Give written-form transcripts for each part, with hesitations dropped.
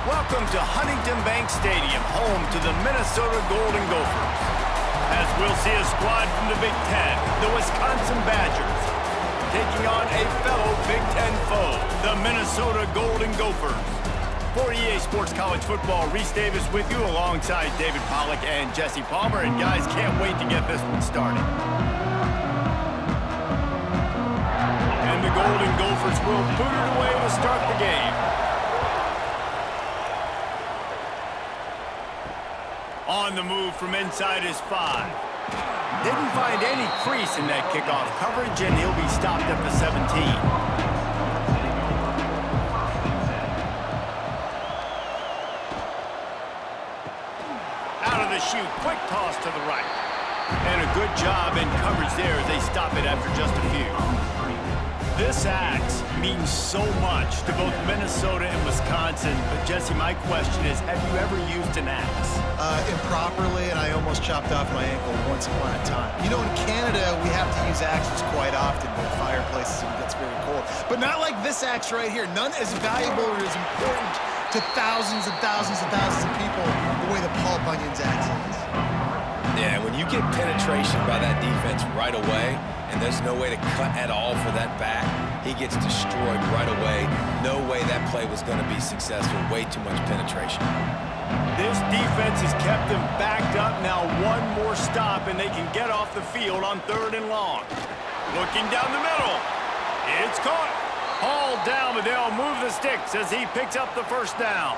Welcome to Huntington Bank Stadium, home to the Minnesota Golden Gophers. As we'll see a squad from the Big Ten, the Wisconsin Badgers, taking on a fellow Big Ten foe, the Minnesota Golden Gophers. For EA Sports College Football, Reese Davis with you alongside David Pollack and Jesse Palmer. And guys, can't wait to get this one started. And the Golden Gophers will boot it away to start the game. On the move from inside his 5. Didn't find any crease in that kickoff coverage, and he'll be stopped at the 17. Shoot, quick toss to the right. And a good job in coverage there as they stop it after just a few. This axe means so much to both Minnesota and Wisconsin. But, Jesse, my question is, have you ever used an axe? Improperly, and I almost chopped off my ankle once upon a time. You know, in Canada, we have to use axes quite often with fireplaces and it gets very cold. But not like this axe right here. None as valuable or as important to thousands and thousands and thousands of people the way the Paul Bunyan's axe is. Yeah, when you get penetration by that defense right away, and there's no way to cut at all for that back, he gets destroyed right away. No way that play was going to be successful. Way too much penetration. This defense has kept them backed up. Now one more stop, and they can get off the field on 3rd and long. Looking down the middle. It's caught. Hauled down, but they'll move the sticks as he picks up the first down.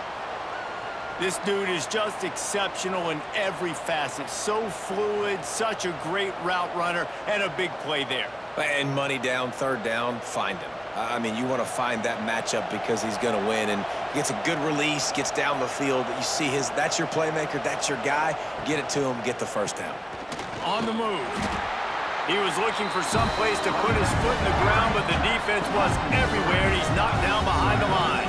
This dude is just exceptional in every facet. So fluid, such a great route runner, and a big play there. And money down, 3rd down, find him. I mean, you want to find that matchup because he's going to win, and gets a good release, gets down the field. You see that's your playmaker, that's your guy. Get it to him, get the first down. On the move. He was looking for some place to put his foot in the ground, but the defense was everywhere, and he's knocked down behind the line.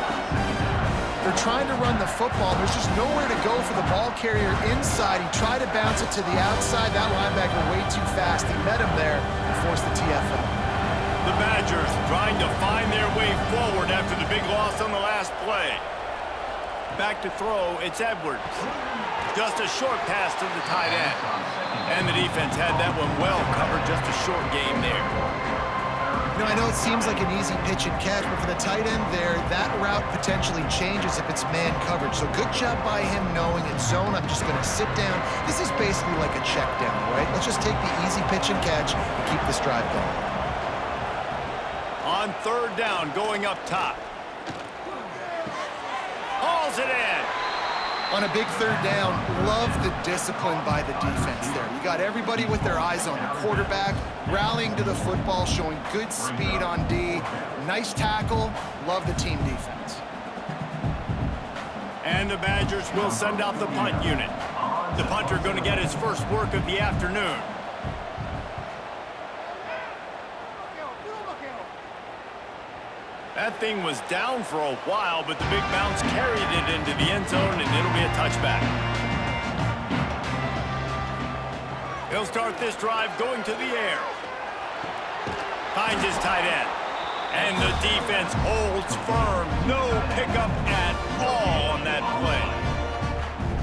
They're trying to run the football. There's just nowhere to go for the ball carrier inside. He tried to bounce it to the outside. That linebacker way too fast. He met him there and forced the TFL. The Badgers trying to find their way forward after the big loss on the last play. Back to throw, it's Edwards. Just a short pass to the tight end. And the defense had that one well covered, just a short game there. You know, I know it seems like an easy pitch and catch, but for the tight end there, that route potentially changes if it's man coverage. So good job by him knowing it's zone. I'm just going to sit down. This is basically like a check down, right? Let's just take the easy pitch and catch and keep this drive going. On 3rd down, going up top. Hauls it in. On a big 3rd down, love the discipline by the defense there. You got everybody with their eyes on the quarterback, rallying to the football, showing good speed on D. Nice tackle. Love the team defense. And the Badgers will send out the punt unit. The punter going to get his first work of the afternoon. That thing was down for a while, but the big bounce carried it into the end zone, and it'll be a touchback. He'll start this drive going to the air. Finds his tight end. And the defense holds firm. No pickup at all on that play.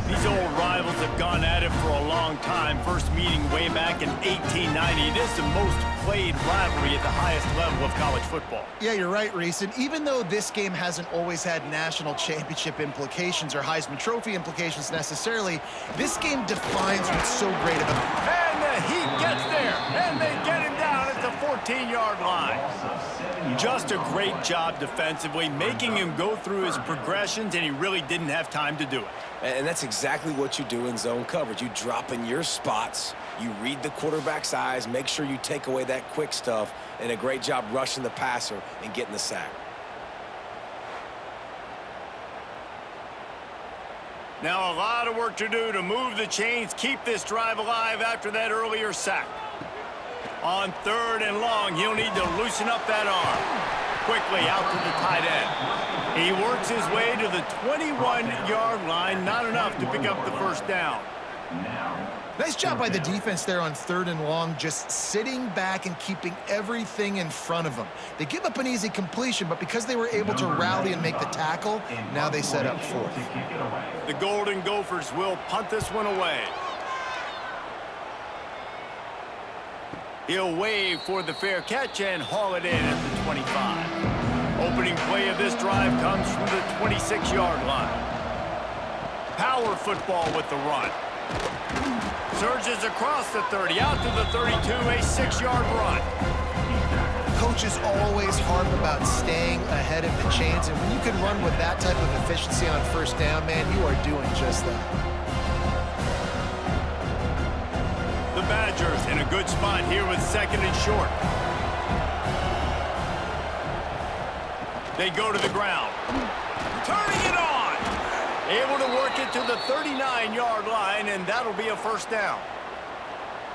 These old rivals have gone at it for a long time. First meeting way back in 1890. This is the most played rivalry at the highest level of college football. Yeah, you're right, Reese. And even though this game hasn't always had national championship implications or Heisman Trophy implications necessarily, this game defines what's so great about it. And the Heat gets there, and they get him down at the 14-yard line. Just a great job defensively, making him go through his progressions, and he really didn't have time to do it. And that's exactly what you do in zone coverage. You drop in your spots, you read the quarterback's eyes, make sure you take away that quick stuff, and a great job rushing the passer and getting the sack. Now a lot of work to do to move the chains, keep this drive alive after that earlier sack. On 3rd and long, he'll need to loosen up that arm. Quickly out to the tight end. He works his way to the 21-yard line, not enough to pick up the first down. Nice job by the defense there on 3rd and long, just sitting back and keeping everything in front of them. They give up an easy completion, but because they were able to rally and make the tackle, now they set up 4th. The Golden Gophers will punt this one away. He'll wave for the fair catch and haul it in at the 25. Opening play of this drive comes from the 26-yard line. Power football with the run. Surges across the 30, out to the 32, a 6-yard run. Coaches always harp about staying ahead of the chains, and when you can run with that type of efficiency on 1st down, man, you are doing just that. The Badgers in a good spot here with 2nd and short. They go to the ground. Turning it on. Able to work it to the 39-yard line, and that'll be a 1st down.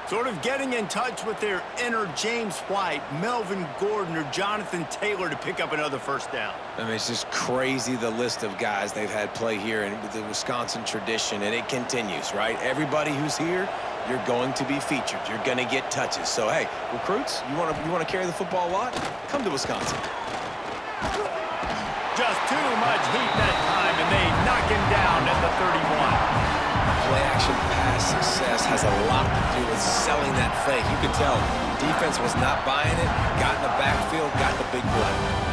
Sort of getting in touch with their inner James White, Melvin Gordon, or Jonathan Taylor to pick up another 1st down. I mean, it's just crazy the list of guys they've had play here in the Wisconsin tradition, and it continues, right? Everybody who's here, you're going to be featured. You're going to get touches. So, hey, recruits, you want to carry the football a lot? Come to Wisconsin. Just too much heat that time, and they knock him down at the 31. Play-action pass success has a lot to do with selling that fake. You can tell defense was not buying it, got in the backfield, got the big play.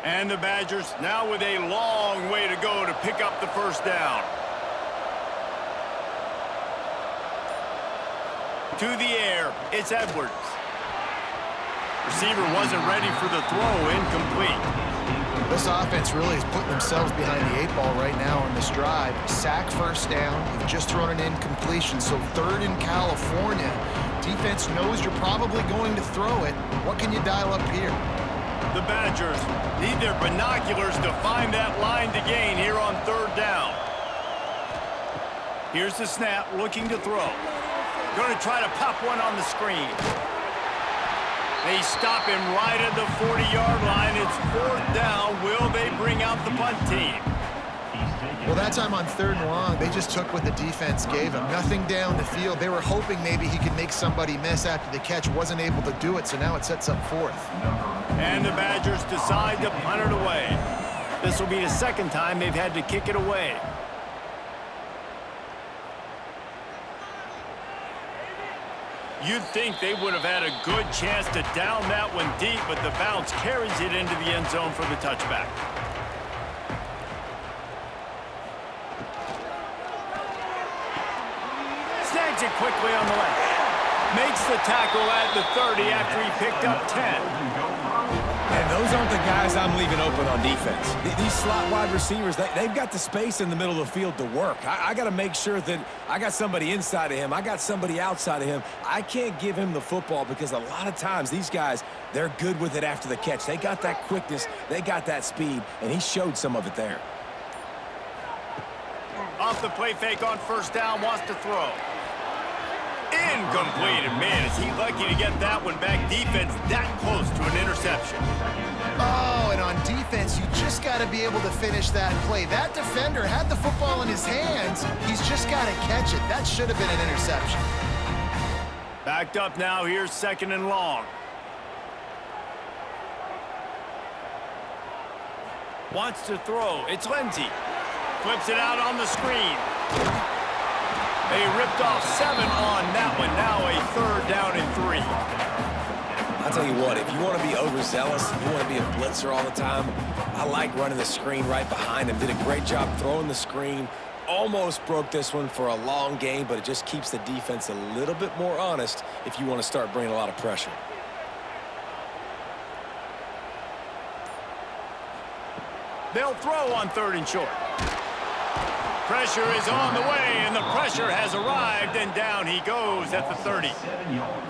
And the Badgers now with a long way to go to pick up the 1st down. To the air, it's Edwards. Receiver wasn't ready for the throw, incomplete. This offense really is putting themselves behind the 8 ball right now on this drive. Sack 1st down. You've just thrown an incompletion, so 3rd in California. Defense knows you're probably going to throw it. What can you dial up here? The Badgers need their binoculars to find that line to gain here on 3rd down. Here's the snap, looking to throw. Going to try to pop one on the screen. They stop him right at the 40-yard line. It's 4th down. Will they bring out the punt team? Well, that time on 3rd and long, they just took what the defense gave him. Nothing down the field. They were hoping maybe he could make somebody miss after the catch. Wasn't able to do it, so now it sets up 4th. And the Badgers decide to punt it away. This will be the 2nd time they've had to kick it away. You'd think they would have had a good chance to down that one deep, but the bounce carries it into the end zone for the touchback. Snags it quickly on the left. Makes the tackle at the 30 after he picked up 10. And those aren't the guys I'm leaving open on defense. These slot wide receivers, they've got the space in the middle of the field to work. I got to make sure that I got somebody inside of him. I got somebody outside of him. I can't give him the football because a lot of times these guys, they're good with it after the catch. They got that quickness. They got that speed, and he showed some of it there. Off the play fake on 1st down, wants to throw. Incomplete, and man, is he lucky to get that one back. Defense that close to an interception. Oh, and on defense, you just got to be able to finish that play. That defender had the football in his hands. He's just got to catch it. That should have been an interception. Backed up now, here's 2nd and long. Wants to throw, it's Lindsey. Flips it out on the screen. They ripped off 7 on that one. Now a 3rd down and 3. I'll tell you what, if you want to be overzealous, you want to be a blitzer all the time, I like running the screen right behind him. Did a great job throwing the screen. Almost broke this one for a long game, but it just keeps the defense a little bit more honest if you want to start bringing a lot of pressure. They'll throw on 3rd and short. Pressure is on the way, and the pressure has arrived, and down he goes at the 30.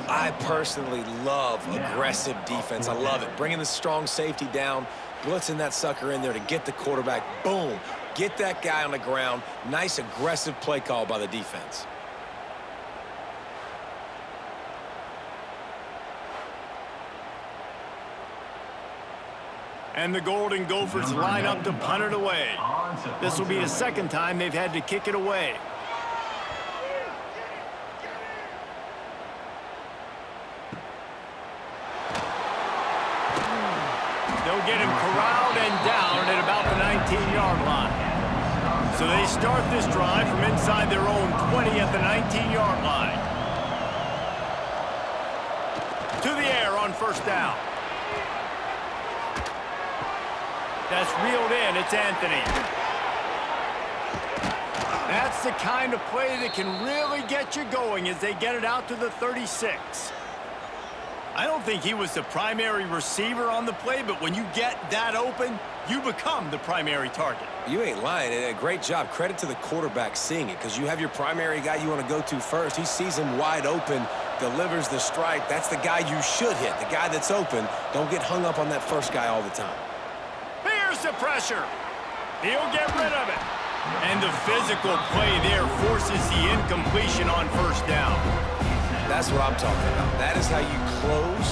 I personally love aggressive defense. I love it. Bringing the strong safety down, blitzing that sucker in there to get the quarterback. Boom. Get that guy on the ground. Nice aggressive play call by the defense. And the Golden Gophers line up to punt it away. This will be the second time they've had to kick it away. They'll get him corralled and down at about the 19-yard line. So they start this drive from inside their own 20 at the 19-yard line. To the air on first down. That's reeled in. It's Anthony. That's the kind of play that can really get you going as they get it out to the 36. I don't think he was the primary receiver on the play, but when you get that open, you become the primary target. You ain't lying, and a great job. Credit to the quarterback seeing it, because you have your primary guy you want to go to first. He sees him wide open, delivers the strike. That's the guy you should hit, the guy that's open. Don't get hung up on that first guy all the time. Here's the pressure. He'll get rid of it. And the physical play there forces the incompletion on first down. That's what I'm talking about. That is how you close.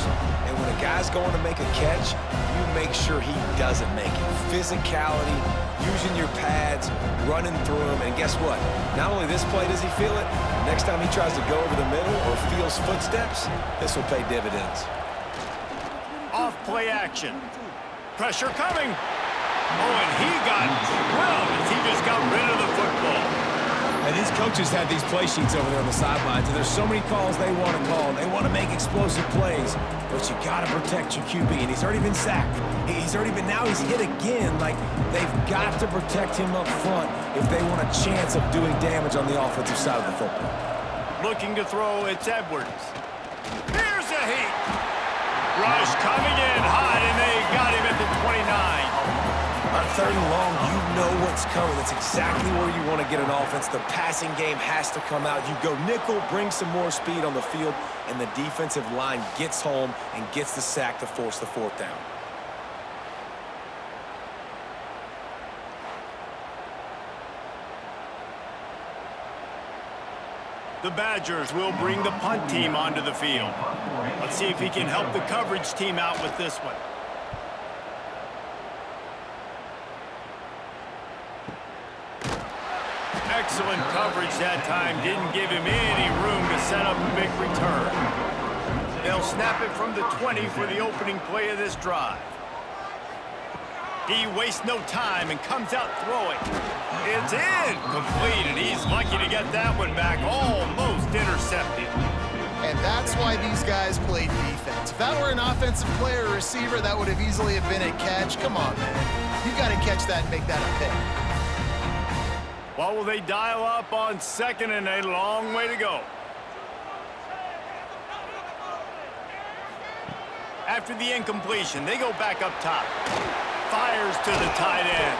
And when a guy's going to make a catch, you make sure he doesn't make it. Physicality, using your pads, running through him. And guess what? Not only this play does he feel it, next time he tries to go over the middle or feels footsteps, this will pay dividends. Off play action. Pressure coming. Oh, and he got drilled as he just got rid of the football. And these coaches have these play sheets over there on the sidelines, and there's so many calls they want to call, and they want to make explosive plays, but you got to protect your QB, and he's already been sacked. Now he's hit again. Like, they've got to protect him up front if they want a chance of doing damage on the offensive side of the football. Looking to throw, it's Edwards. Here's a heat. Rush coming in hot, and they got him at the 29. On third and long, you know what's coming. That's exactly where you want to get an offense. The passing game has to come out. You go nickel, bring some more speed on the field, and the defensive line gets home and gets the sack to force the fourth down. The Badgers will bring the punt team onto the field. Let's see if he can help the coverage team out with this one. Excellent coverage that time. Didn't give him any room to set up a big return. They'll snap it from the 20 for the opening play of this drive. He wastes no time and comes out throwing. It's incomplete, and he's lucky to get that one back, almost intercepted. And that's why these guys play defense. If that were an offensive player or receiver, that would have easily have been a catch. Come on, man. You got to catch that and make that a pick. Well, will they dial up on second and a long way to go? After the incompletion, they go back up top. Fires to the tight end.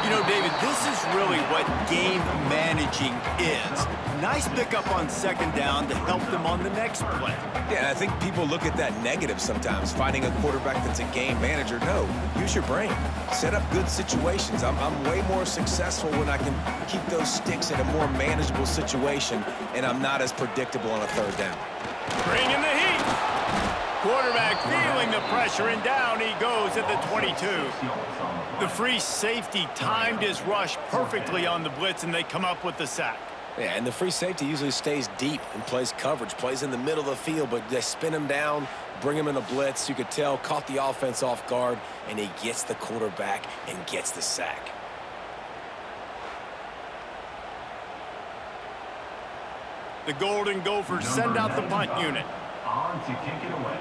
You know, David, this is really what game managing is. Nice pickup on second down to help them on the next play. Yeah, I think people look at that negative sometimes, finding a quarterback that's a game manager. No, use your brain. Set up good situations. I'm way more successful when I can keep those sticks in a more manageable situation, and I'm not as predictable on a third down. Bringing the heat. Quarterback feeling the pressure, and down he goes at the 22. The free safety timed his rush perfectly on the blitz, and they come up with the sack. Yeah, and the free safety usually stays deep and plays coverage, plays in the middle of the field, but they spin him down, bring him in a blitz. You could tell, caught the offense off guard, and he gets the quarterback and gets the sack. The Golden Gophers send out the punt unit. On to kick it away.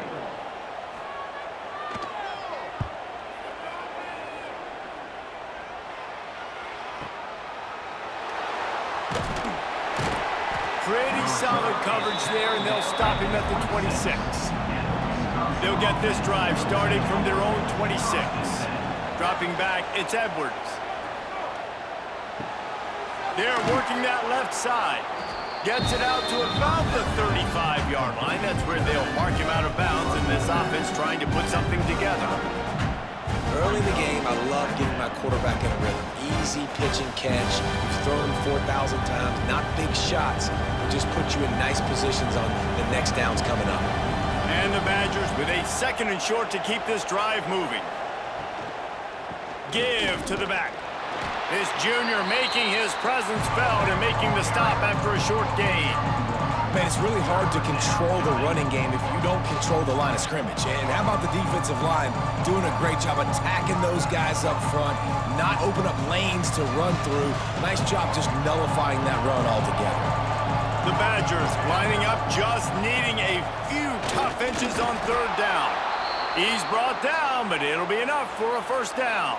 Pretty solid coverage there, and they'll stop him at the 26. They'll get this drive started from their own 26. Dropping back, it's Edwards. They're working that left side. Gets it out to about the 35-yard line. That's where they'll mark him out of bounds, and this offense trying to put something together. Early in the game, I love getting my quarterback in a rhythm. Easy pitch and catch. You've thrown him 4,000 times. Not big shots, but just put you in nice positions on the next downs coming up. And the Badgers with a second and short to keep this drive moving. give to the back. This junior making his presence felt and making the stop after a short gain. Man, it's really hard to control the running game if you don't control the line of scrimmage. And how about the defensive line doing a great job attacking those guys up front, not open up lanes to run through. Nice job just nullifying that run altogether. The Badgers lining up, just needing a few tough inches on third down. He's brought down, but it'll be enough for a first down.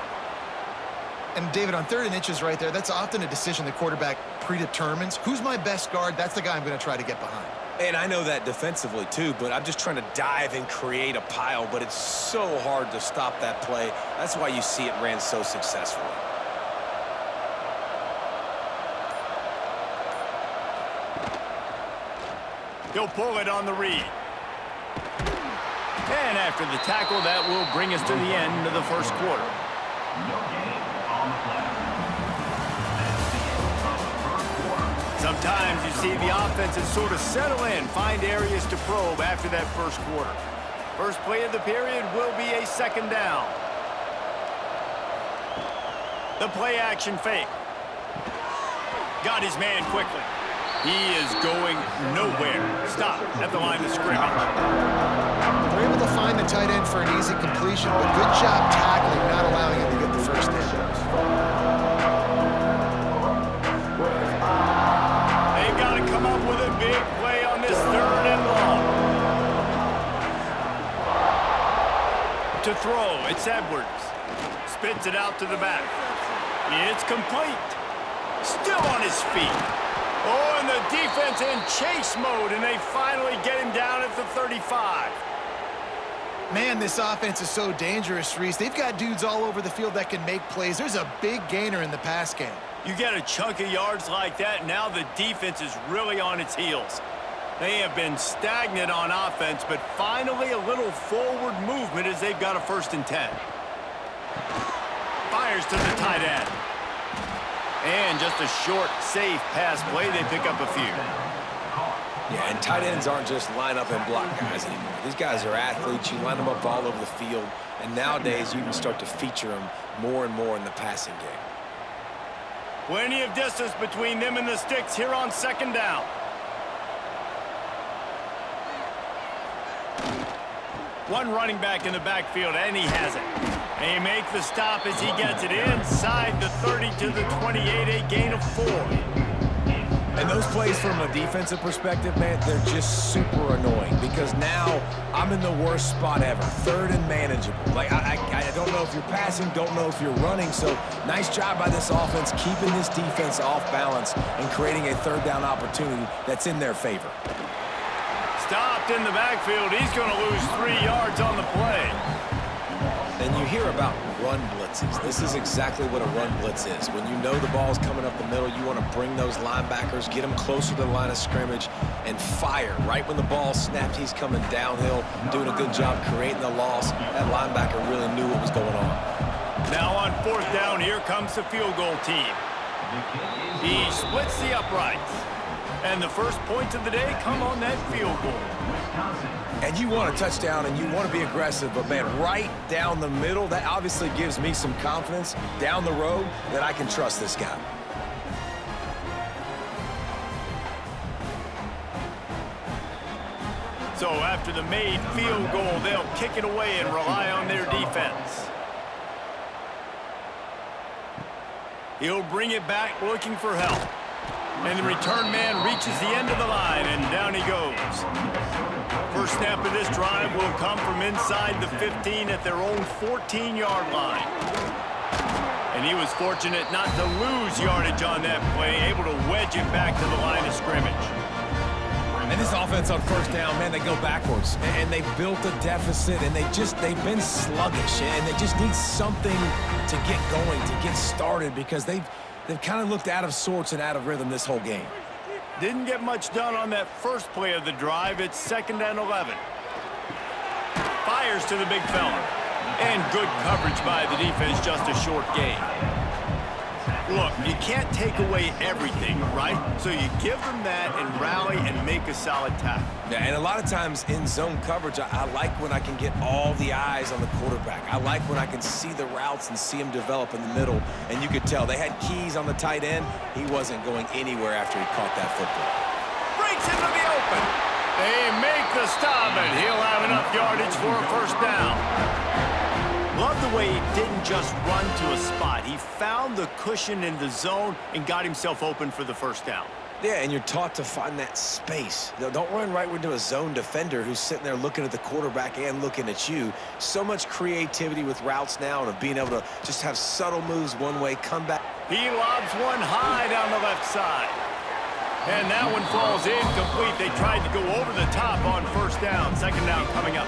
And David, on 3rd and inches right there, that's often a decision the quarterback predetermines. Who's my best guard? That's the guy I'm going to try to get behind. And I know that defensively too, but I'm just trying to dive and create a pile, but it's so hard to stop that play. That's why you see it ran so successfully. He'll pull it on the read. And after the tackle, that will bring us to the end of the first quarter. No gain on the play. Sometimes you see the offenses sort of settle in, find areas to probe after that first quarter. First play of the period will be a second down. The play action fake. Got his man quickly. He is going nowhere. Stop at the line of scrimmage. They're able to find the tight end for an easy completion, but good job tackling, not allowing him to get the first down. They've got to come up with a big play on this 3rd and long. To throw, it's Edwards. Spits it out to the back. It's complete. Still on his feet. Oh, and the defense in chase mode, and they finally get him down at the 35. Man, this offense is so dangerous, Reese. They've got dudes all over the field that can make plays. There's a big gainer in the pass game. You get a chunk of yards like that, now the defense is really on its heels. They have been stagnant on offense, but finally a little forward movement as they've got a 1st and 10. Fires to the tight end. And just a short, safe pass play. They pick up a few. Yeah, and tight ends aren't just line up and block guys anymore. These guys are athletes. You line them up all over the field. And nowadays, you can start to feature them more and more in the passing game. Plenty of distance between them and the sticks here on 2nd down. One running back in the backfield, and he has it. They make the stop as he gets it inside the 30 to the 28, a gain of 4. And those plays from a defensive perspective, man, they're just super annoying because now I'm in the worst spot ever, 3rd and manageable. Like, I don't know if you're passing, don't know if you're running, so nice job by this offense keeping this defense off balance and creating a 3rd down opportunity that's in their favor. Stopped in the backfield. He's going to lose 3 yards on the play. And you hear about run blitzes. This is exactly what a run blitz is. When you know the ball's coming up the middle, you want to bring those linebackers, get them closer to the line of scrimmage, and fire. Right when the ball snapped, he's coming downhill, doing a good job creating the loss. That linebacker really knew what was going on. Now on 4th down, here comes the field goal team. He splits the uprights. And the first points of the day come on that field goal. And you want a touchdown and you want to be aggressive, but man, right down the middle, that obviously gives me some confidence down the road that I can trust this guy. So after the made field goal, they'll kick it away and rely on their defense. He'll bring it back looking for help. And the return man reaches the end of the line, and down he goes. First snap of this drive will come from inside the 15 at their own 14-yard line. And he was fortunate not to lose yardage on that play, able to wedge it back to the line of scrimmage. And this offense on 1st down, man, they go backwards. And they built a deficit, and they've been sluggish. And they just need something to get going, to get started, because they've kind of looked out of sorts and out of rhythm this whole game. Didn't get much done on that first play of the drive. It's 2nd and 11. Fires to the big fella. And good coverage by the defense, just a short gain. Look, you can't take away everything, right? So you give them that and rally and make a solid tackle. Yeah, and a lot of times in zone coverage, I like when I can get all the eyes on the quarterback. I like when I can see the routes and see him develop in the middle. And you could tell they had keys on the tight end. He wasn't going anywhere after he caught that football. Breaks into the open. They make the stop, and he'll have enough yardage for a first down. Love the way he didn't just run to a spot. He found the cushion in the zone and got himself open for the first down. Yeah, and you're taught to find that space. Don't run right into a zone defender who's sitting there looking at the quarterback and looking at you. So much creativity with routes now and of being able to just have subtle moves one way, come back. He lobs one high down the left side. And that one falls incomplete. They tried to go over the top on first down. Second down coming up.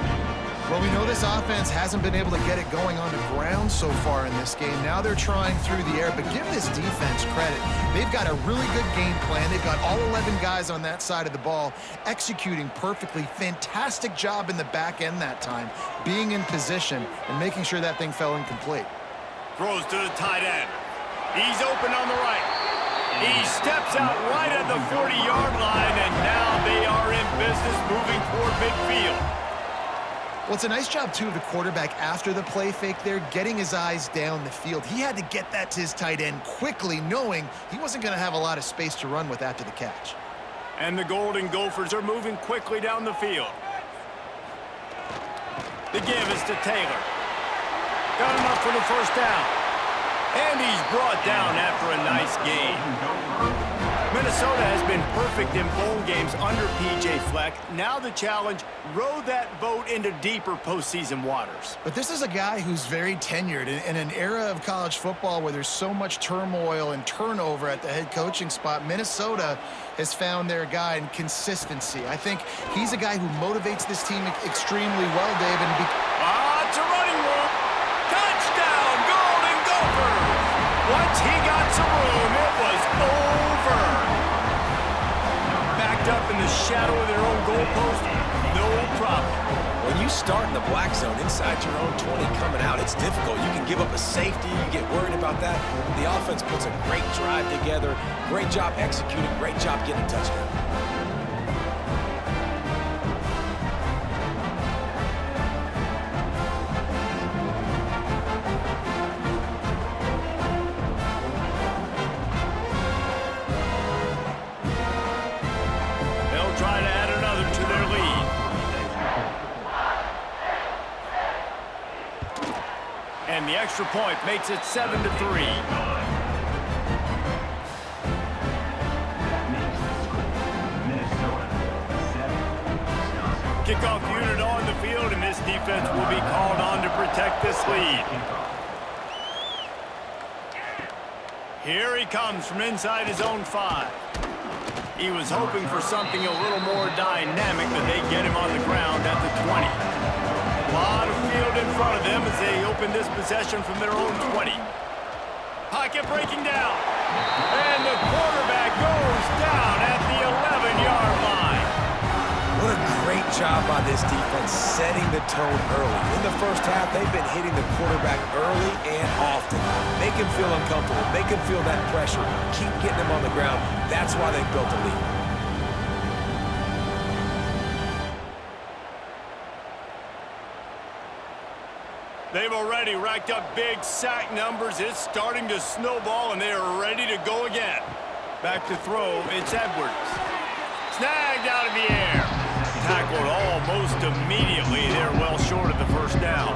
Well, we know this offense hasn't been able to get it going on the ground so far in this game. Now they're trying through the air, but give this defense credit. They've got a really good game plan. They've got all 11 guys on that side of the ball executing perfectly. Fantastic job in the back end that time, being in position and making sure that thing fell incomplete. Throws to the tight end. He's open on the right. He steps out right at the 40-yard line, and now they are in business moving toward midfield. Well, it's a nice job, too, of the quarterback after the play fake there, getting his eyes down the field. He had to get that to his tight end quickly, knowing he wasn't going to have a lot of space to run with after the catch. And the Golden Gophers are moving quickly down the field. The give is to Taylor. Got him up for the first down. And he's brought down after a nice gain. Minnesota has been perfect in bowl games under P.J. Fleck. Now the challenge, row that boat into deeper postseason waters. But this is a guy who's very tenured in an era of college football where there's so much turmoil and turnover at the head coaching spot. Minnesota has found their guy in consistency. I think he's a guy who motivates this team extremely well, David. It's a running room. Touchdown, Golden Gophers! Once he got some room, it was over. Backed up in the shadow of their own goalpost, no problem. When you start in the black zone inside your own 20 coming out, it's difficult. You can give up a safety. You get worried about that. The offense puts a great drive together. Great job executing. Great job getting a touchdown. Try to add another to their lead. And the extra point makes it 7-3. Kickoff unit on the field, and this defense will be called on to protect this lead. Here he comes from inside his own 5. He was hoping for something a little more dynamic, but they get him on the ground at the 20. A lot of field in front of them as they open this possession from their own 20. Pocket breaking down. And the quarterback goes down at the 11-yard line. What a great job by this defense setting the tone early. In the first half, they've been hitting the quarterback early and often. Make him feel uncomfortable. Make him feel that pressure. Keep getting him on the ground. That's why they've built a lead. They've already racked up big sack numbers. It's starting to snowball, and they are ready to go again. Back to throw, it's Edwards. Snagged out of the air. Tackled almost immediately. They're well short of the first down.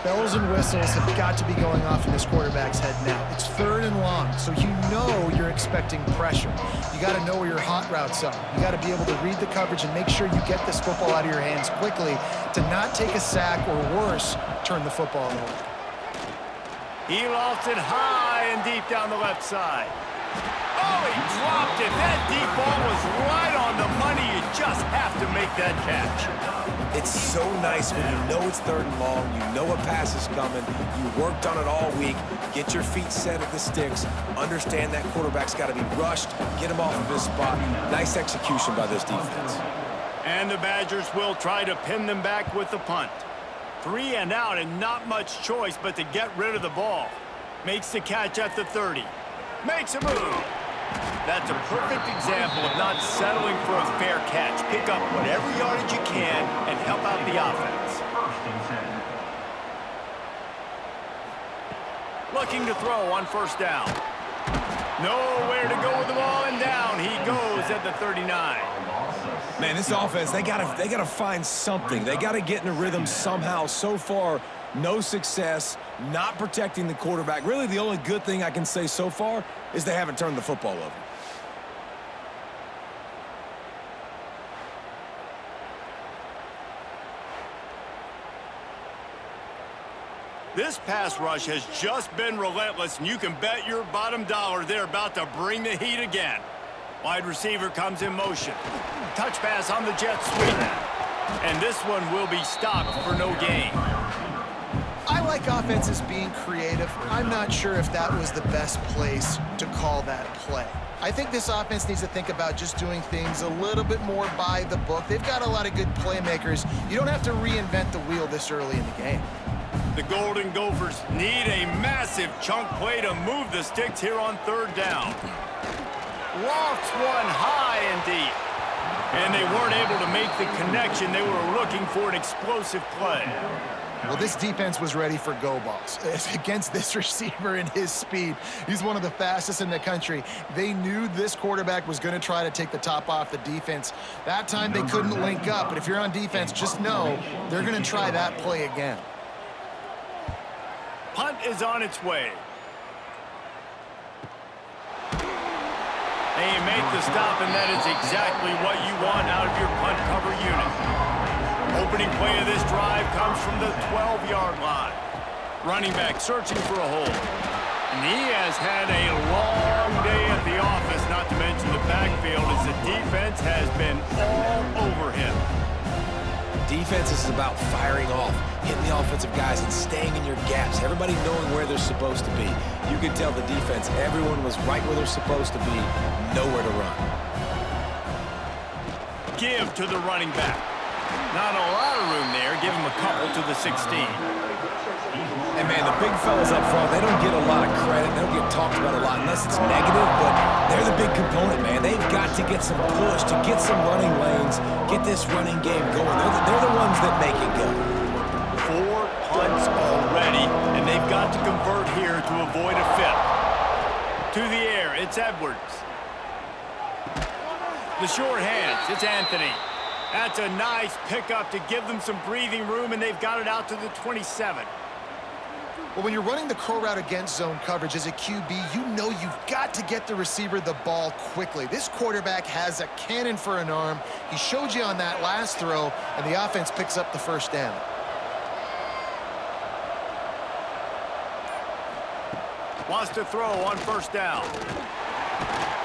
Bells and whistles have got to be going off in this quarterback's head now. It's 3rd and long, so you know you're expecting pressure. You got to know where your hot routes are. You got to be able to read the coverage and make sure you get this football out of your hands quickly to not take a sack or worse, turn the football over. He lofts it high and deep down the left side. Oh, he dropped it. That deep ball was right on the money. You just have to make that catch. It's so nice when you know it's 3rd and long, you know a pass is coming, you worked on it all week, get your feet set at the sticks, understand that quarterback's got to be rushed, get him off of his spot. Nice execution by this defense. And the Badgers will try to pin them back with the punt. 3 and out and not much choice but to get rid of the ball. Makes the catch at the 30. Makes a move. That's a perfect example of not settling for a fair catch. Pick up whatever yardage you can and help out the offense. First and 10. Looking to throw on first down. Nowhere to go with the ball, and down he goes at the 39. Man, this offense, they gotta find something. They gotta get in a rhythm somehow. So far, no success, not protecting the quarterback. Really, the only good thing I can say so far is they haven't turned the football over. This pass rush has just been relentless, and you can bet your bottom dollar they're about to bring the heat again. Wide receiver comes in motion. Touch pass on the jet sweep. And this one will be stopped for no gain. I like offenses being creative. I'm not sure if that was the best place to call that play. I think this offense needs to think about just doing things a little bit more by the book. They've got a lot of good playmakers. You don't have to reinvent the wheel this early in the game. The Golden Gophers need a massive chunk play to move the sticks here on third down. Lofts one high and deep. And they weren't able to make the connection. They were looking for an explosive play. Well, this defense was ready for go balls. Against this receiver and his speed, he's one of the fastest in the country. They knew this quarterback was going to try to take the top off the defense. That time they couldn't link up, but if you're on defense, just know they're going to try that play again. Punt is on its way. They make the stop, and that is exactly what you want out of your punt cover unit. Opening play of this drive comes from the 12-yard line. Running back searching for a hole. And he has had a long day at the office, not to mention the backfield, as the defense has been all over him. Defense is about firing off, hitting the offensive guys, and staying in your gaps. Everybody knowing where they're supposed to be. You can tell the defense, everyone was right where they're supposed to be, nowhere to run. Give to the running back. Not a lot of room there. Give him a couple to the 16. And, man, the big fellas up front, they don't get a lot of credit. They don't get talked about a lot unless it's negative, but they're the big component, man. They've got to get some push, to get some running lanes, get this running game going. They're the ones that make it go. 4 punts already, and they've got to convert here to avoid a fifth. To the air, it's Edwards. The short hands, it's Anthony. That's a nice pickup to give them some breathing room, and they've got it out to the 27. Well, when you're running the curl route against zone coverage as a QB, you know you've got to get the receiver the ball quickly. This quarterback has a cannon for an arm. He showed you on that last throw, and the offense picks up the first down. Wants to throw on first down.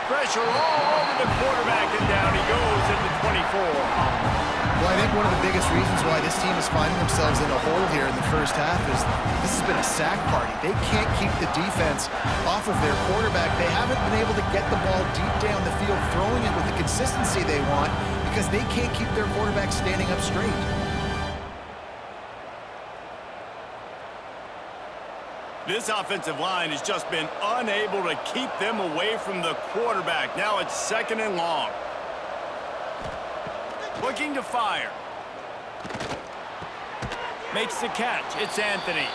Pressure all over the quarterback, and down he goes at the 24. Well, I think one of the biggest reasons why this team is finding themselves in a hole here in the first half is this has been a sack party. They can't keep the defense off of their quarterback. They haven't been able to get the ball deep down the field, throwing it with the consistency they want because they can't keep their quarterback standing up straight. This offensive line has just been unable to keep them away from the quarterback. Now it's 2nd and long. Looking to fire. Makes the catch. It's Anthony.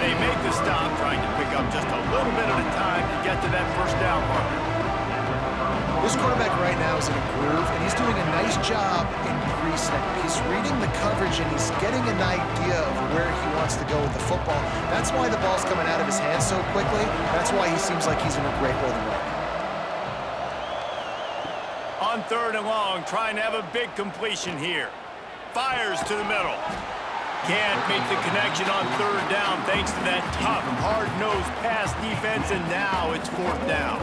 They make the stop, trying to pick up just a little bit at a time to get to that first down marker. This quarterback right now is in a groove, and he's doing a nice job in pre-snap. He's reading the coverage, and he's getting an idea of where he wants to go with the football. That's why the ball's coming out of his hands so quickly. That's why he seems like he's in a great rhythm right now. On 3rd and long, trying to have a big completion here. Fires to the middle. Can't make the connection on 3rd down thanks to that tough, hard-nosed pass defense, and now it's 4th down.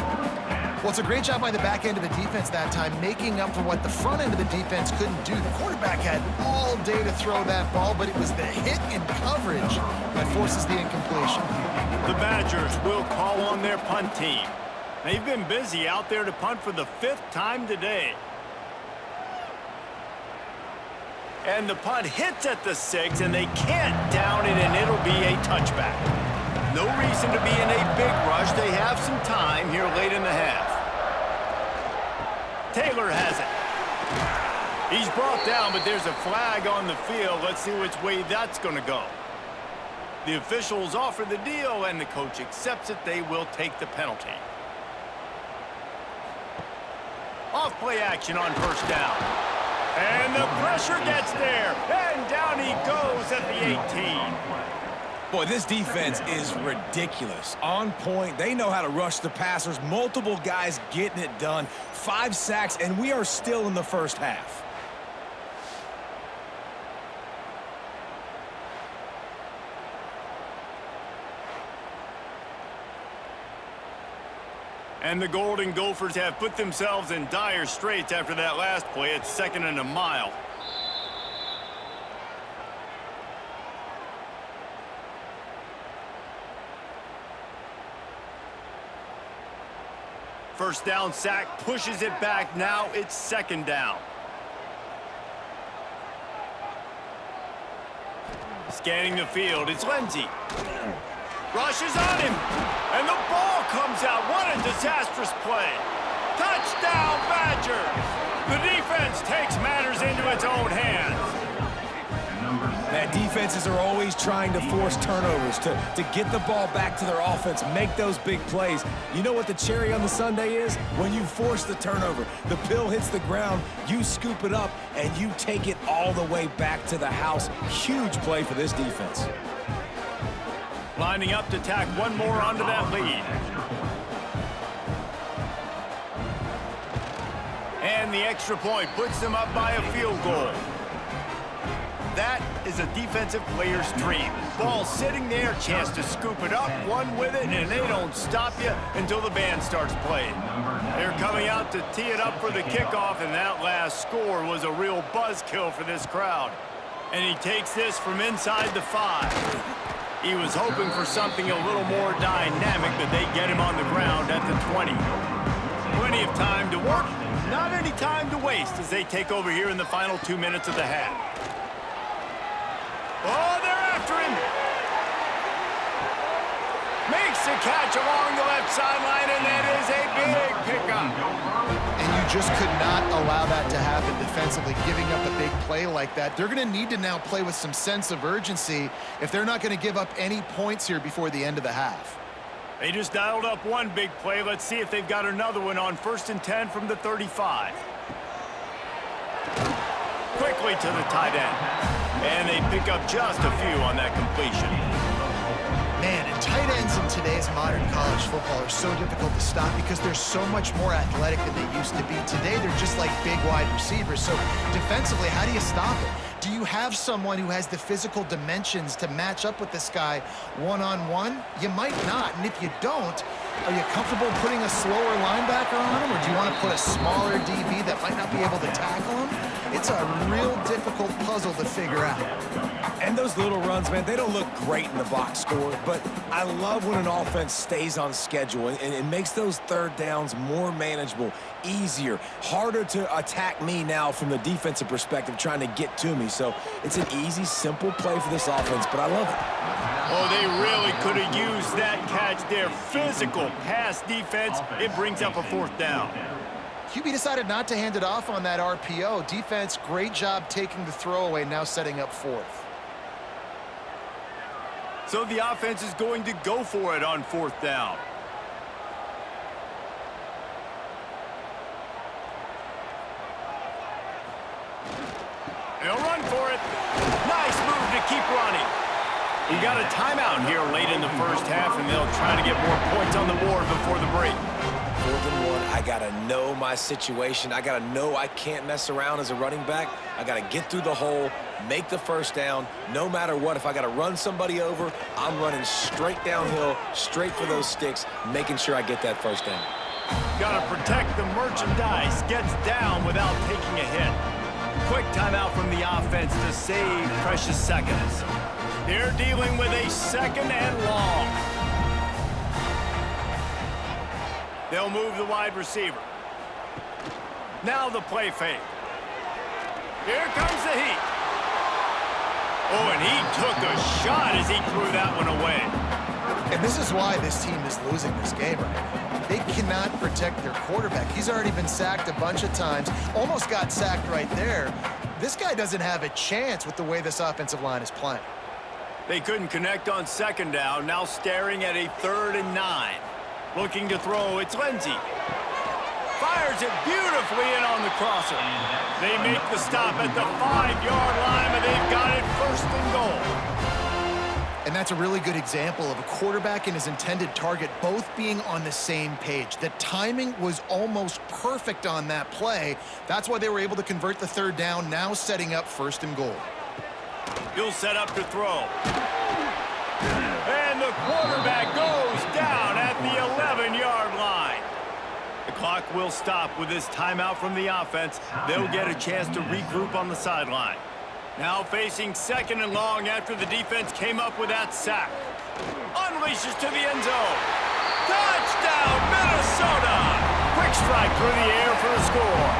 Well, it's a great job by the back end of the defense that time, making up for what the front end of the defense couldn't do. The quarterback had all day to throw that ball, but it was the hit in coverage that forces the incompletion. The Badgers will call on their punt team. They've been busy out there to punt for the 5th time today. And the punt hits at the 6, and they can't down it, and it'll be a touchback. No reason to be in a big rush. They have some time here late in the half. Taylor has it. He's brought down, but there's a flag on the field. Let's see which way that's going to go. The officials offer the deal, and the coach accepts it. They will take the penalty. Off-play action on first down. And the pressure gets there. And down he goes at the 18. Boy, this defense is ridiculous. On point. They know how to rush the passers. Multiple guys getting it done. 5 sacks, and we are still in the first half. And the Golden Gophers have put themselves in dire straits after that last play. It's 2nd and a mile. First down sack, pushes it back. Now it's 2nd down. Scanning the field, it's Lindsey. Rushes on him, and the ball comes out. What a disastrous play. Touchdown, Badgers. The defense takes matters into its own hands. Man, defenses are always trying to force turnovers to get the ball back to their offense, make those big plays. You know what the cherry on the sundae is? When you force the turnover, the pill hits the ground, you scoop it up, and you take it all the way back to the house. Huge play for this defense. Lining up to tack one more onto that lead. And the extra point puts them up by a field goal. That is a defensive player's dream. Ball sitting there, chance to scoop it up, one with it, and they don't stop you until the band starts playing. They're coming out to tee it up for the kickoff, and that last score was a real buzzkill for this crowd. And he takes this from inside the 5. He was hoping for something a little more dynamic, but they get him on the ground at the 20. Plenty of time to work, not any time to waste as they take over here in the final 2 minutes of the half. Oh, they're after him. Makes a catch along the left sideline, and that is a big pickup. And you just could not allow that to happen defensively, giving up a big play like that. They're going to need to now play with some sense of urgency if they're not going to give up any points here before the end of the half. They just dialed up one big play. Let's see if they've got another one on 1st and 10 from the 35. Quickly to the tight end. And they pick up just a few on that completion. Man, and tight ends in today's modern college football are so difficult to stop because they're so much more athletic than they used to be. Today, they're just like big wide receivers. So defensively, how do you stop it? Do you have someone who has the physical dimensions to match up with this guy one-on-one? You might not. And if you don't, are you comfortable putting a slower linebacker on him? Or do you want to put a smaller DB that might not be able to tackle him? It's a real difficult puzzle to figure out. And those little runs, man, they don't look great in the box score, but I love when an offense stays on schedule and it makes those 3rd downs more manageable, easier, harder to attack me now from the defensive perspective trying to get to me. So it's an easy, simple play for this offense, but I love it. Oh, they really could have used that catch there. Physical pass defense. It brings up a 4th down. QB decided not to hand it off on that RPO. Defense, great job taking the throwaway, now setting up 4th. So the offense is going to go for it on 4th down. They'll run for it. Nice move to keep running. We got a timeout here late in the first half, and they'll try to get more points on the board before the break. 4th and 1, I got to know my situation. I got to know I can't mess around as a running back. I got to get through the hole, make the 1st down. No matter what, if I got to run somebody over, I'm running straight downhill, straight for those sticks, making sure I get that 1st down. Got to protect the merchandise. Gets down without taking a hit. Quick timeout from the offense to save precious seconds. They're dealing with a 2nd and long. They'll move the wide receiver. Now the play fake. Here comes the heat. Oh, and he took a shot as he threw that one away. And this is why this team is losing this game right now. They cannot protect their quarterback. He's already been sacked a bunch of times, almost got sacked right there. This guy doesn't have a chance with the way this offensive line is playing. They couldn't connect on second down, now staring at a 3rd and 9. Looking to throw, it's Lindsey. Fires it beautifully in on the crosser. They make the stop at the 5-yard line, and they've got it 1st and goal. And that's a really good example of a quarterback and his intended target both being on the same page. The timing was almost perfect on that play. That's why they were able to convert the 3rd down, now setting up 1st and goal. He'll set up to throw. And the quarterback goes down at the 11-yard line. The clock will stop with this timeout from the offense. They'll get a chance to regroup on the sideline. Now facing 2nd and long after the defense came up with that sack. Unleashes to the end zone. Touchdown, Minnesota! Quick strike through the air for the score.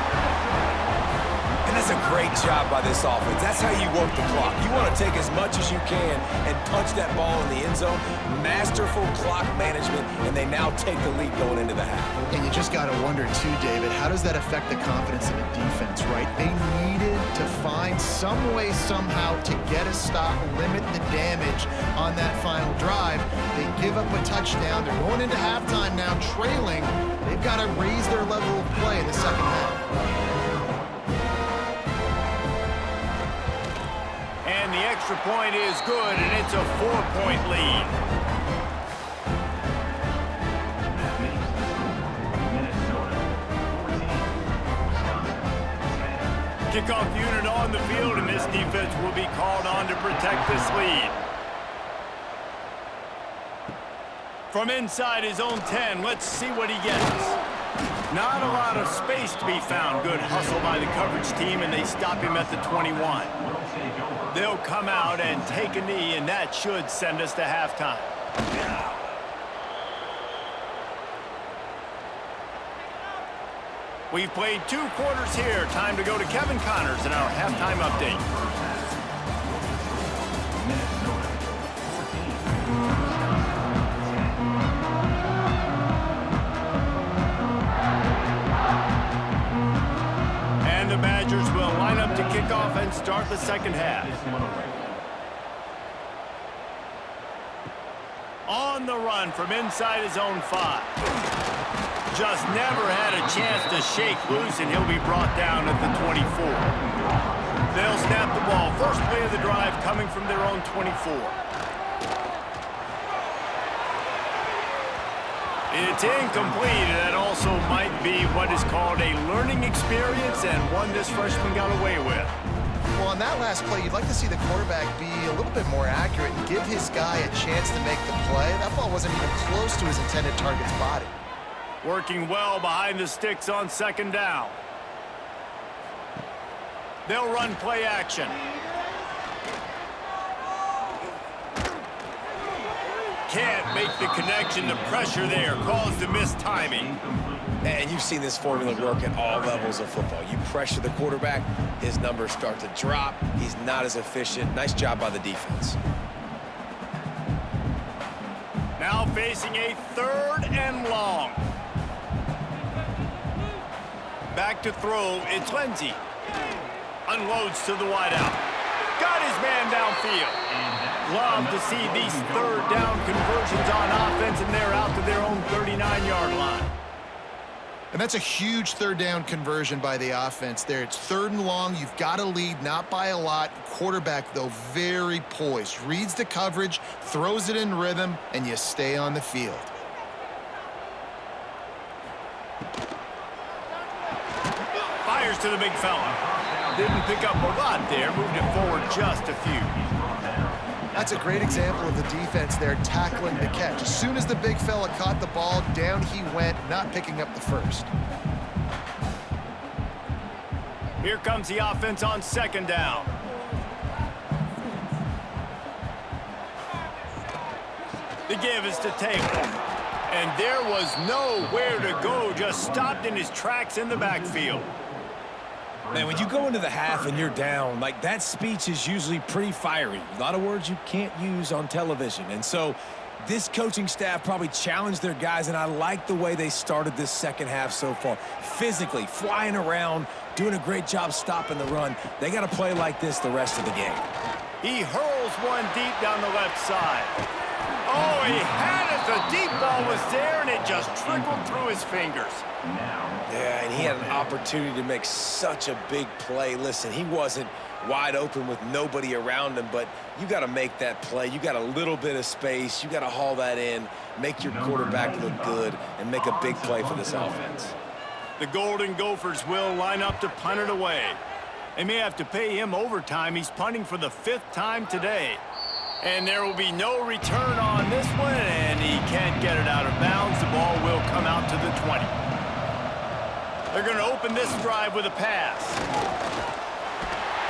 And that's a great job by this offense. That's how you work the clock. You want to take as much as you can and punch that ball in the end zone. Masterful clock management, and they now take the lead going into the half. And you just got to wonder, too, David, how does that affect the confidence of the defense, right? They needed to find some way, somehow, to get a stop, limit the damage on that final drive. They give up a touchdown. They're going into halftime now, trailing. They've got to raise their level of play in the second half. And the extra point is good, and it's a 4-point lead. Kickoff unit on the field, and this defense will be called on to protect this lead. From inside his own 10, let's see what he gets. Not a lot of space to be found. Good hustle by the coverage team, and they stop him at the 21. They'll come out and take a knee, and that should send us to halftime. We've played 2 quarters here. Time to go to Kevin Connors in our halftime update. And the Badgers will line up to kick off and start the second half. On the run from inside his own 5. Just never had a chance to shake loose, and he'll be brought down at the 24. They'll snap the ball. First play of the drive coming from their own 24. It's incomplete, and that also might be what is called a learning experience, and one this freshman got away with. Well, on that last play, you'd like to see the quarterback be a little bit more accurate and give his guy a chance to make the play. That ball wasn't even close to his intended target's body. Working well behind the sticks on second down. They'll run play action. Can't make the connection. The pressure there caused the missed timing. And you've seen this formula work at all levels of football. You pressure the quarterback, his numbers start to drop. He's not as efficient. Nice job by the defense. Now facing a 3rd and long. Back to throw, it's Lindsey. Unloads to the wideout. Got his man downfield. Love to see these 3rd down conversions on offense, and they're out to their own 39-yard line. And that's a huge 3rd down conversion by the offense there. It's 3rd and long. You've got to lead, not by a lot. Quarterback, though, very poised. Reads the coverage, throws it in rhythm, and you stay on the field. Fires to the big fella. Didn't pick up a lot there. Moved it forward just a few. That's a great example of the defense there tackling the catch. As soon as the big fella caught the ball, down he went, not picking up the first. Here comes the offense on second down. The give is to Taylor. And there was nowhere to go, just stopped in his tracks in the backfield. Man, when you go into the half and you're down, that speech is usually pretty fiery. A lot of words you can't use on television. And so This coaching staff probably challenged their guys, and I like the way they started this second half so far. Physically, flying around, doing a great job stopping the run. They got to play like this the rest of the game. He hurls one deep down the left side. Oh, he had it. The deep ball was there, and it just trickled through his fingers. Yeah, and he had an opportunity to make such a big play. Listen, he wasn't wide open with nobody around him, but you got to make that play. You got a little bit of space. You got to haul that in, make your quarterback look good, and make a big play for this offense. The Golden Gophers will line up to punt it away. They may have to pay him overtime. He's punting for the 5th time today. And there will be no return on this one, and he can't get it out of bounds. The ball will come out to the 20. They're going to open this drive with a pass.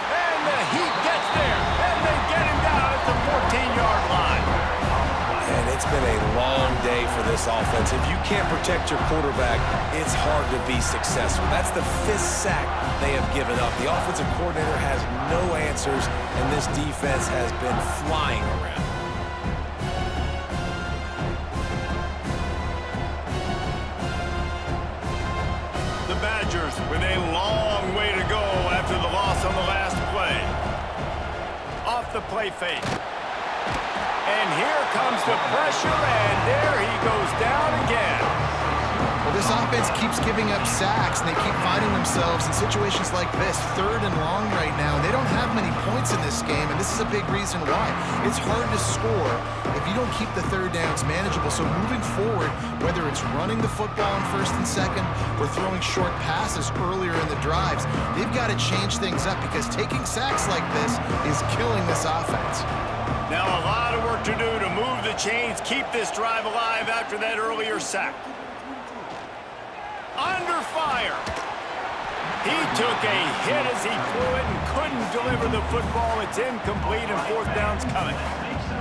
And the Heat gets there, and they get him down at the 14-yard line. And it's been a long day for this offense. If you can't protect your quarterback, it's hard to be successful. That's the 5th sack they have given up. The offensive coordinator has no answers, and this defense has been flying around. The Badgers with a long way to go after the loss on the last play. Off the play fake. And here comes the pressure, and there he goes down again. Well, this offense keeps giving up sacks, and they keep finding themselves in situations like this, 3rd and long right now. They don't have many points in this game, and this is a big reason why. It's hard to score if you don't keep the 3rd downs manageable. So moving forward, whether it's running the football on 1st and 2nd or throwing short passes earlier in the drives, they've got to change things up because taking sacks like this is killing this offense. Now a lot of work to do to move the chains, keep this drive alive after that earlier sack. Under fire. He took a hit as he threw it and couldn't deliver the football. It's incomplete and 4th down's coming.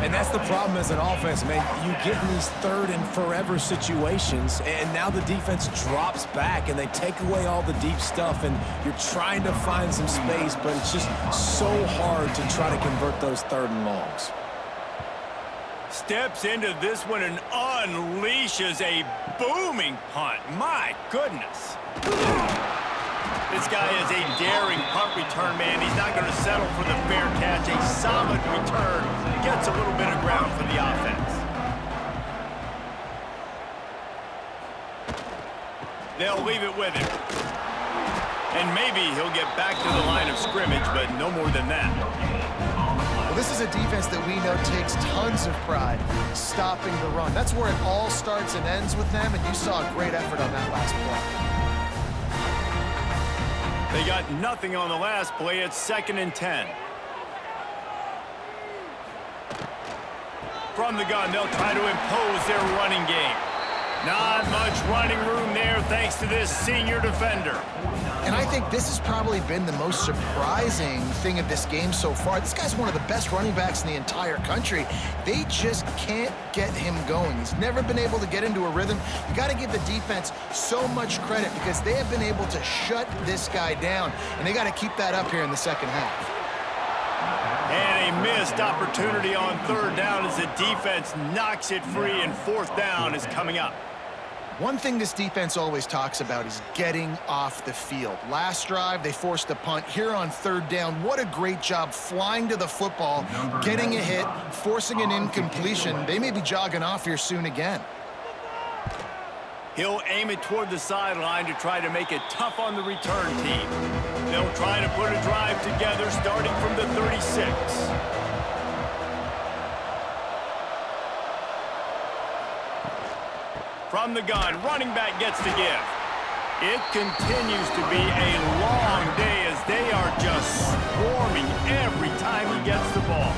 And that's the problem as an offense, man. You get in these 3rd and forever situations, and now the defense drops back, and they take away all the deep stuff, and you're trying to find some space, but it's just so hard to try to convert those 3rd and longs. Steps into this one and unleashes a booming punt. My goodness. This guy is a daring punt return man. He's not going to settle for the fair catch. A solid return. Gets a little bit of ground for the offense. They'll leave it with him. And maybe he'll get back to the line of scrimmage, but no more than that. Well, this is a defense that we know takes tons of pride stopping the run. That's where it all starts and ends with them, and you saw a great effort on that last play. They got nothing on the last play. It's 2nd and 10. From the gun, they'll try to impose their running game. Not much running room there thanks to this senior defender. And I think this has probably been the most surprising thing of this game so far. This guy's one of the best running backs in the entire country. They just can't get him going. He's never been able to get into a rhythm. You got to give the defense so much credit because they have been able to shut this guy down, and they got to keep that up here in the 2nd half. And a missed opportunity on 3rd down as the defense knocks it free, and 4th down is coming up. One thing this defense always talks about is getting off the field. Last drive, they forced a punt. Here on 3rd down, what a great job flying to the football, getting a hit, forcing an incompletion. They may be jogging off here soon again. He'll aim it toward the sideline to try to make it tough on the return team. They'll try to put a drive together starting from the 36. From the gun, running back gets the give. It continues to be a long day as they are just swarming every time he gets the ball.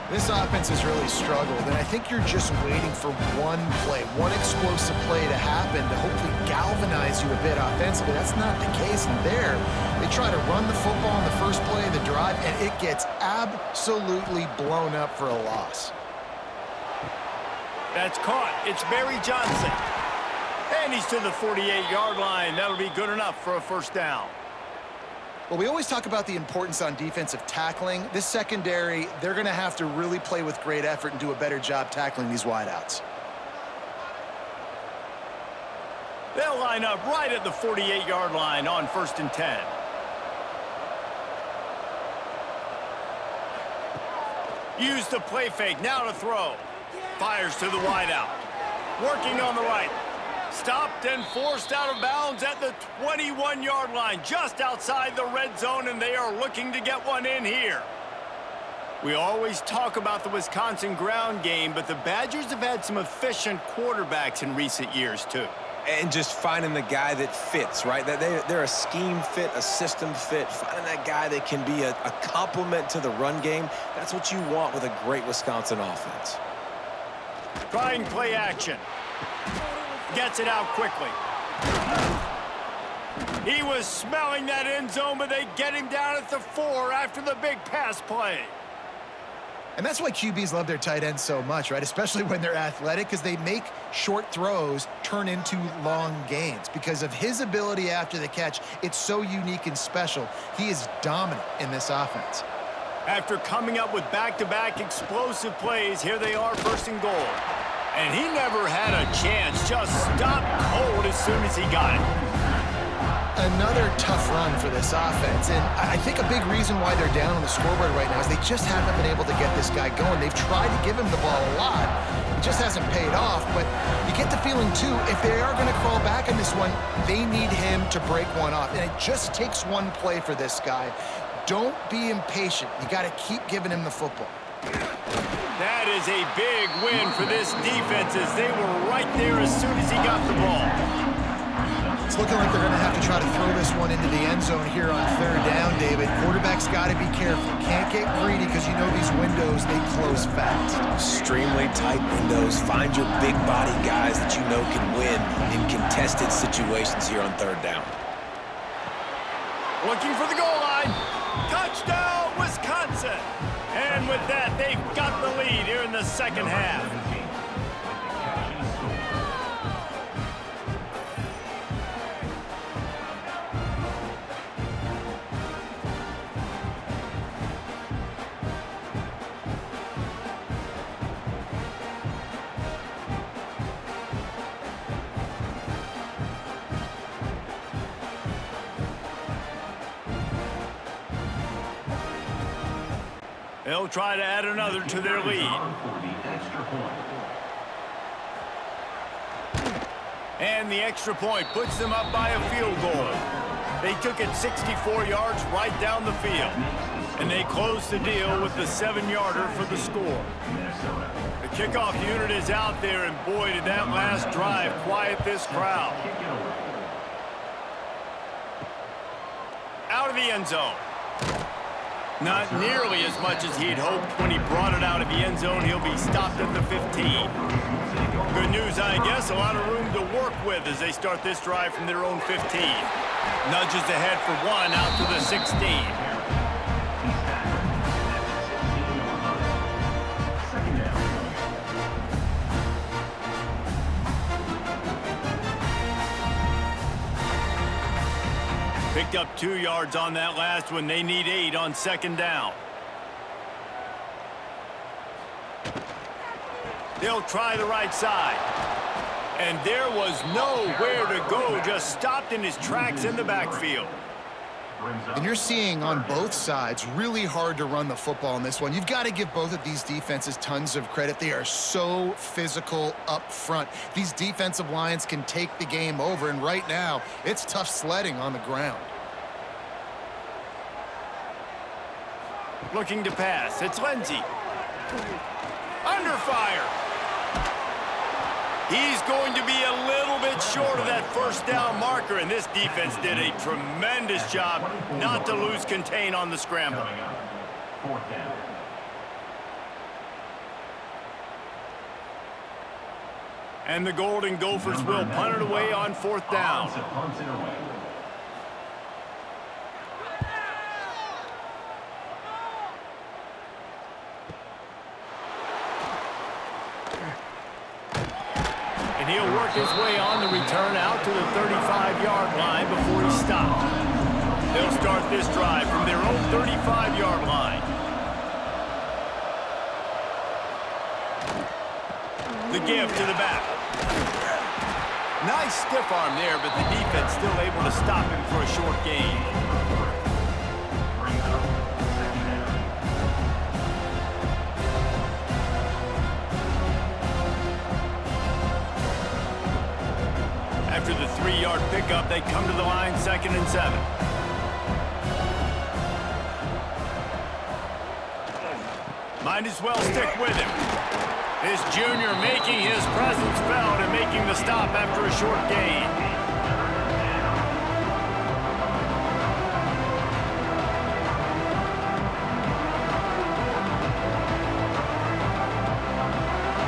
This offense has really struggled, and I think you're just waiting for one play, one explosive play to happen to hopefully galvanize you a bit offensively. That's not the case, and there, they try to run the football in the first play of the drive, and it gets absolutely blown up for a loss. That's caught. It's Barry Johnson. And he's to the 48-yard line. That'll be good enough for a 1st down. Well, we always talk about the importance on defensive tackling. This secondary, they're going to have to really play with great effort and do a better job tackling these wideouts. They'll line up right at the 48-yard line on 1st and 10. Use the play fake, now to throw. Fires to the wideout. Working on the right. Stopped and forced out of bounds at the 21-yard line, just outside the red zone, and they are looking to get one in here. We always talk about the Wisconsin ground game, but the Badgers have had some efficient quarterbacks in recent years, too. And just finding the guy that fits, right? They're a scheme fit, a system fit. Finding that guy that can be a complement to the run game, that's what you want with a great Wisconsin offense. Trying play action. Gets it out quickly. He was smelling that end zone, but they get him down at the 4 after the big pass play. And that's why QBs love their tight ends so much, right? Especially when they're athletic, because they make short throws turn into long gains. Because of his ability after the catch, it's so unique and special. He is dominant in this offense. After coming up with back-to-back explosive plays, here they are 1st and goal. And he never had a chance, just stopped cold as soon as he got it. Another tough run for this offense, and I think a big reason why they're down on the scoreboard right now is they just haven't been able to get this guy going. They've tried to give him the ball a lot. It just hasn't paid off, but you get the feeling, too, if they are going to crawl back in this one, they need him to break one off, and it just takes one play for this guy. Don't be impatient. You got to keep giving him the football. That is a big win for this defense as they were right there as soon as he got the ball. It's looking like they're going to have to try to throw this one into the end zone here on 3rd down, David. Quarterback's got to be careful. Can't get greedy because you know these windows, they close fast. Extremely tight windows. Find your big body guys that you know can win in contested situations here on 3rd down. Looking for the goal line. Touchdown, Wisconsin! And with that, they've got the lead here in the 2nd half. They'll try to add another to their lead. And the extra point puts them up by a field goal. They took it 64 yards right down the field. And they closed the deal with the 7-yarder for the score. The kickoff unit is out there, and boy, did that last drive quiet this crowd. Out of the end zone. Not nearly as much as he'd hoped. When he brought it out of the end zone, he'll be stopped at the 15. Good news, I guess, a lot of room to work with as they start this drive from their own 15. Nudges ahead for 1 out to the 16. Picked up 2 yards on that last one. They need 8 on 2nd down. They'll try the right side. And there was nowhere to go. Just stopped in his tracks in the backfield. And you're seeing on both sides really hard to run the football in this one. You've got to give both of these defenses tons of credit. They are so physical up front. These defensive lines can take the game over, and right now it's tough sledding on the ground. Looking to pass. It's Lindsey. Under fire. He's going to be a little bit short of that 1st down marker, and this defense did a tremendous job not to lose contain on the scramble. 4th down. And the Golden Gophers will punt it away on 4th down. Punts it away. And he'll work his way on the return out to the 35-yard line before he stopped. They'll start this drive from their own 35-yard line. The give to the back. Nice stiff arm there, but the defense still able to stop him for a short gain. After the 3-yard pickup, they come to the line 2nd and 7. Might as well stick with him. This junior making his presence felt and making the stop after a short gain.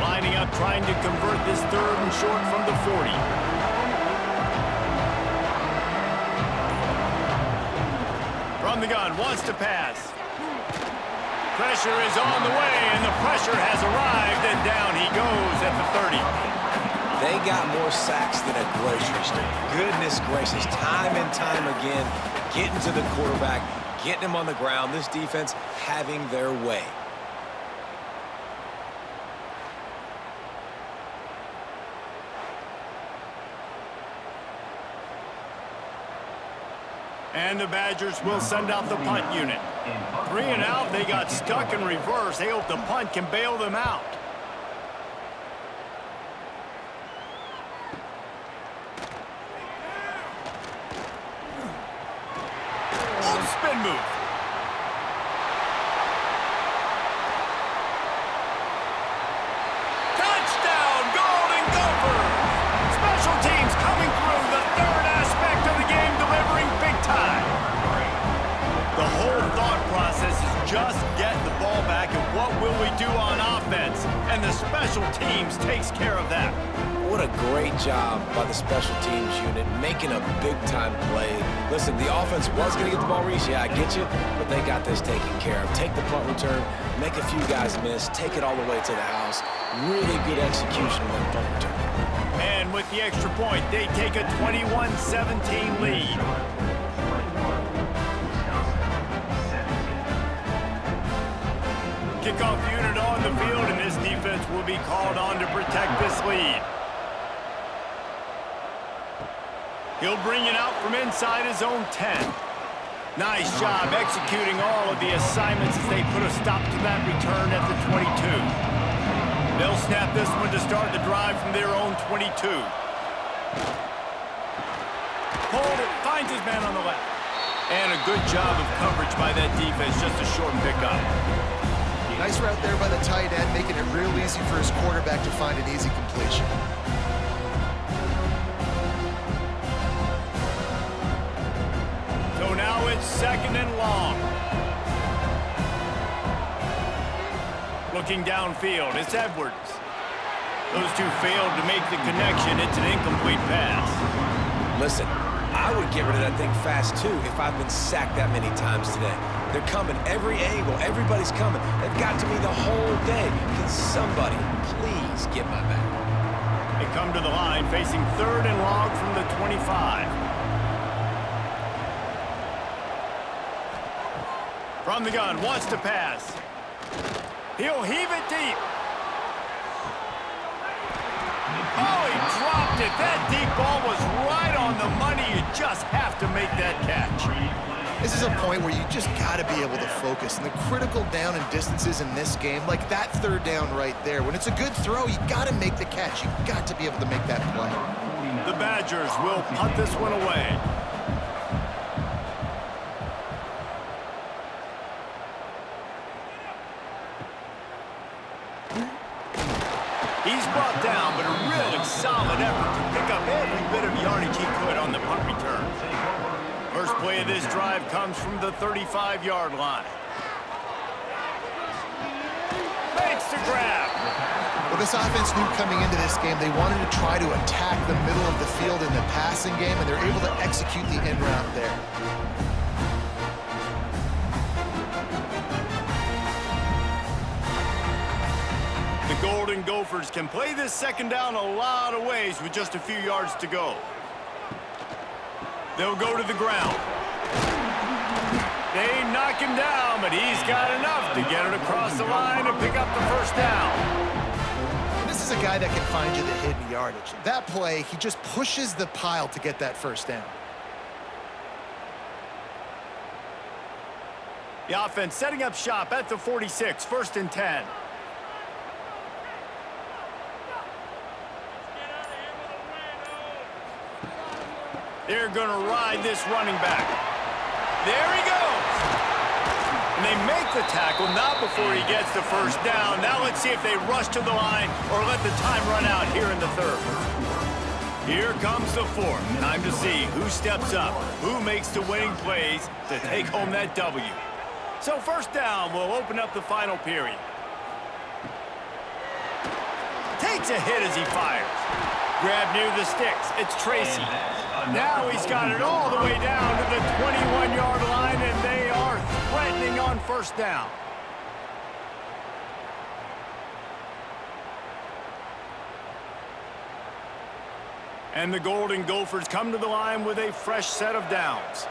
Lining up, trying to convert this 3rd and short from the 40. From the gun, wants to pass. Pressure is on the way, and the pressure has arrived, and down he goes at the 30. They got more sacks than a grocery store. Goodness gracious, time and time again, getting to the quarterback, getting him on the ground. This defense having their way. And the Badgers will send out the punt unit. 3 and out, they got stuck in reverse. They hope the punt can bail them out. Oh, spin move. Touchdown, Golden Gophers! Special teams coming through, the 3rd aspect of the game, delivering big time. The whole thought process is just get the ball back and what will we do on offense? And the special teams takes care of that. What a great job by the special teams unit, making a big-time play. Listen, the offense was going to get the ball reached. Yeah, I get you, but they got this taken care of. Take the punt return, make a few guys miss, take it all the way to the house. Really good execution on that punt return. And with the extra point, they take a 21-17 lead. Kickoff unit on the field, and this defense will be called on to protect this lead. He'll bring it out from inside his own 10. Nice job executing all of the assignments as they put a stop to that return at the 22. They'll snap this one to start the drive from their own 22. Hold it, finds his man on the left. And a good job of coverage by that defense, just a short pickup. Nice route there by the tight end, making it real easy for his quarterback to find an easy completion. So now it's 2nd and long. Looking downfield, it's Edwards. Those two failed to make the connection. It's an incomplete pass. Listen, I would get rid of that thing fast, too, if I've been sacked that many times today. They're coming every angle. Everybody's coming. They've got to me the whole day. Can somebody please get my back? They come to the line facing 3rd and long from the 25. From the gun, wants to pass. He'll heave it deep. Oh, he dropped it. That deep ball was right on the money. You just have to make that catch. This is a point where you just got to be able to focus. And the critical down and distances in this game, like that 3rd down right there, when it's a good throw, you got to make the catch. You got to be able to make that play. The Badgers will punt this one away. He's brought down, but a really solid effort to pick up every bit of yardage he could on the punt return. First play of this drive comes from the 35-yard line. Makes the grab. Well, this offense knew coming into this game they wanted to try to attack the middle of the field in the passing game, and they're able to execute the in route there. The Golden Gophers can play this 2nd down a lot of ways with just a few yards to go. They'll go to the ground. him down, but he's got enough to get it across the line and pick up the first down. This is a guy that can find you the hidden yardage. That play, he just pushes the pile to get that first down. The offense setting up shop at the 46, 1st and 10. They're going to ride this running back. There he goes. And they make the tackle, not before he gets the first down. Now let's see if they rush to the line or let the time run out here in the 3rd. Here comes the 4th. Time to see who steps up, who makes the winning plays to take home that W. So 1st down will open up the final period. Takes a hit as he fires. Grab near the sticks. It's Tracy. Now he's got it all the way down to the 21-yard line, and they are threatening on 1st down. And the Golden Gophers come to the line with a fresh set of downs.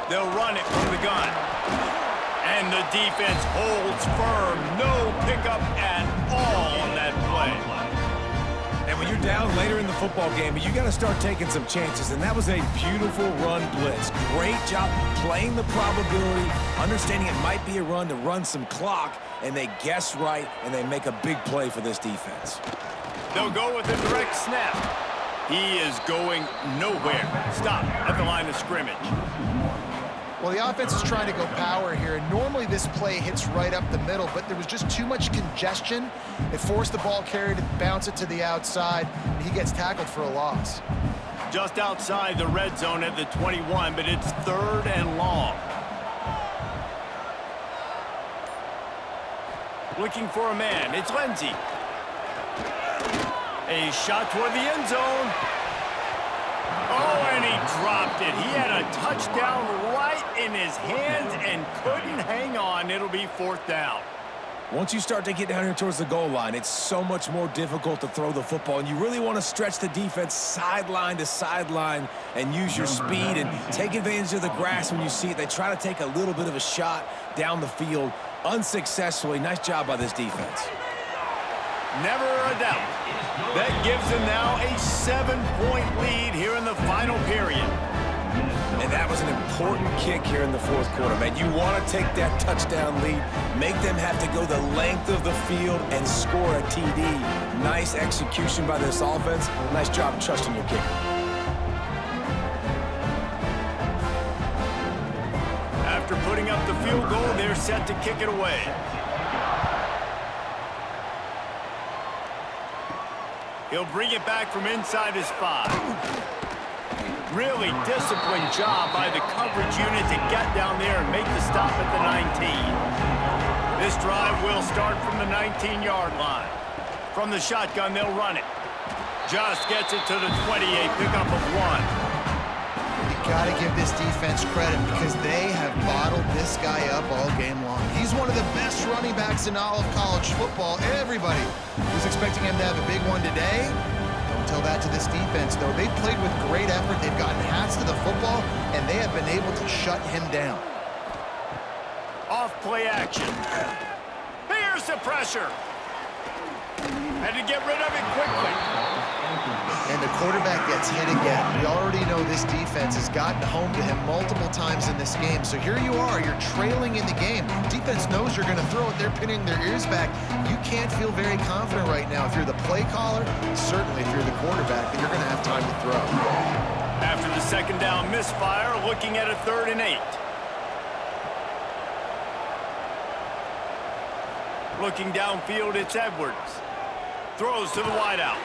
They'll run it from the gun. And the defense holds firm. No pickup at all on that play. And when you're down later in the football game, you got to start taking some chances, and that was a beautiful run blitz. Great job playing the probability, understanding it might be a run to run some clock, and they guess right, and they make a big play for this defense. They'll go with a direct snap. He is going nowhere. Stop at the line of scrimmage. Well, the offense is trying to go power here, and normally this play hits right up the middle, but there was just too much congestion. It forced the ball carrier to bounce it to the outside, and he gets tackled for a loss. Just outside the red zone at the 21, but it's 3rd and long. Looking for a man. It's Lindsey. A shot toward the end zone. Oh, and he dropped it. He had a touchdown right in his hands and couldn't hang on. It'll be 4th down. Once you start to get down here towards the goal line, it's so much more difficult to throw the football, and you really want to stretch the defense sideline to sideline and use your speed and take advantage of the grass when you see it. They try to take a little bit of a shot down the field unsuccessfully. Nice job by this defense. Never a doubt. That gives them now a 7-point lead here in the final period. And that was an important kick here in the 4th quarter, man. You want to take that touchdown lead, make them have to go the length of the field and score a TD. Nice execution by this offense. Nice job trusting your kicker. After putting up the field goal, they're set to kick it away. He'll bring it back from inside his 5. Really disciplined job by the coverage unit to get down there and make the stop at the 19. This drive will start from the 19-yard line. From the shotgun, they'll run it. Just gets it to the 28, pickup of 1. Got to give this defense credit because they have bottled this guy up all game long. He's one of the best running backs in all of college football. Everybody was expecting him to have a big one today. Don't tell that to this defense, though. They've played with great effort. They've gotten hats to the football, and they have been able to shut him down. Off play action. Here's the pressure. Had to get rid of it quickly. And the quarterback gets hit again. We already know this defense has gotten home to him multiple times in this game. So here you are, you're trailing in the game. Defense knows you're going to throw it. They're pinning their ears back. You can't feel very confident right now. If you're the play caller, certainly if you're the quarterback, that you're going to have time to throw. After the 2nd down misfire, looking at a 3rd and 8. Looking downfield, it's Edwards. Throws to the wideout.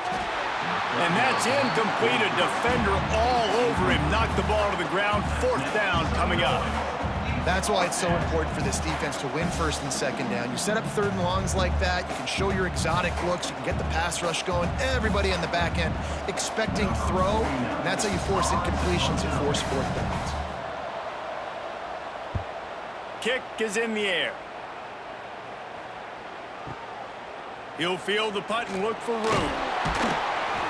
And that's incomplete. A defender all over him. Knocked the ball to the ground. 4th down coming up. That's why it's so important for this defense to win 1st and 2nd down. You set up 3rd and longs like that. You can show your exotic looks. You can get the pass rush going. Everybody on the back end expecting throw. And that's how you force incompletions and force 4th downs. Kick is in the air. He'll field the punt and look for room.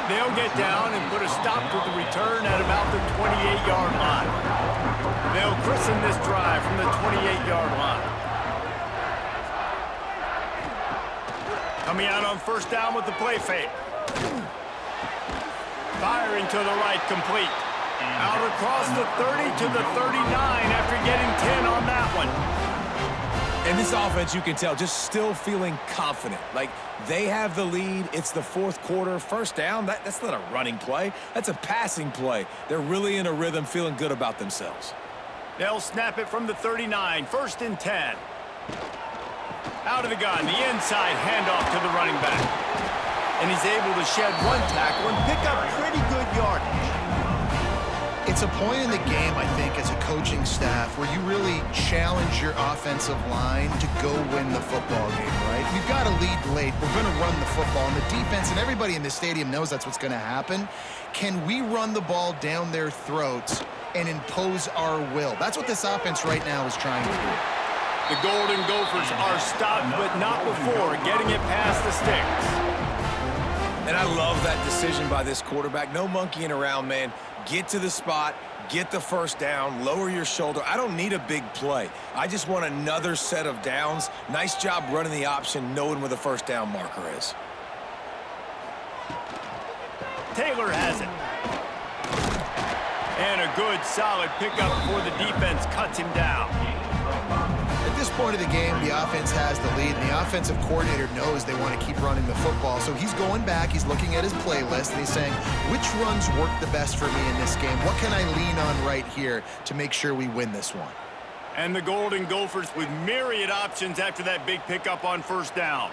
They'll get down and put a stop to the return at about the 28-yard line. They'll christen this drive from the 28-yard line. Coming out on first down with the play fake. Firing to the right, complete. Out across the 30 to the 39 after getting 10 on that one. And this offense, you can tell, just still feeling confident. Like, they have the lead. It's the fourth quarter. First down, that's not a running play. That's a passing play. They're really in a rhythm, feeling good about themselves. They'll snap it from the 39, 1st and 10. Out of the gun, the inside handoff to the running back. And he's able to shed one tackle and pick up pretty good yardage. It's a point in the game, I think, as a coaching staff where you really challenge your offensive line to go win the football game, right? We've got to lead late. We're going to run the football. And the defense and everybody in the stadium knows that's what's going to happen. Can we run the ball down their throats and impose our will? That's what this offense right now is trying to do. The Golden Gophers are stopped, but not before getting it past the sticks. And I love that decision by this quarterback. No monkeying around, man. Get to the spot, get the first down, lower your shoulder. I don't need a big play. I just want another set of downs. Nice job running the option, knowing where the first down marker is. Taylor has it. And a good, solid pickup before the defense cuts him down. At this point of the game, the offense has the lead, and the offensive coordinator knows they want to keep running the football. So he's going back, he's looking at his playlist, and he's saying, which runs work the best for me in this game? What can I lean on right here to make sure we win this one? And the Golden Gophers with myriad options after that big pickup on first down.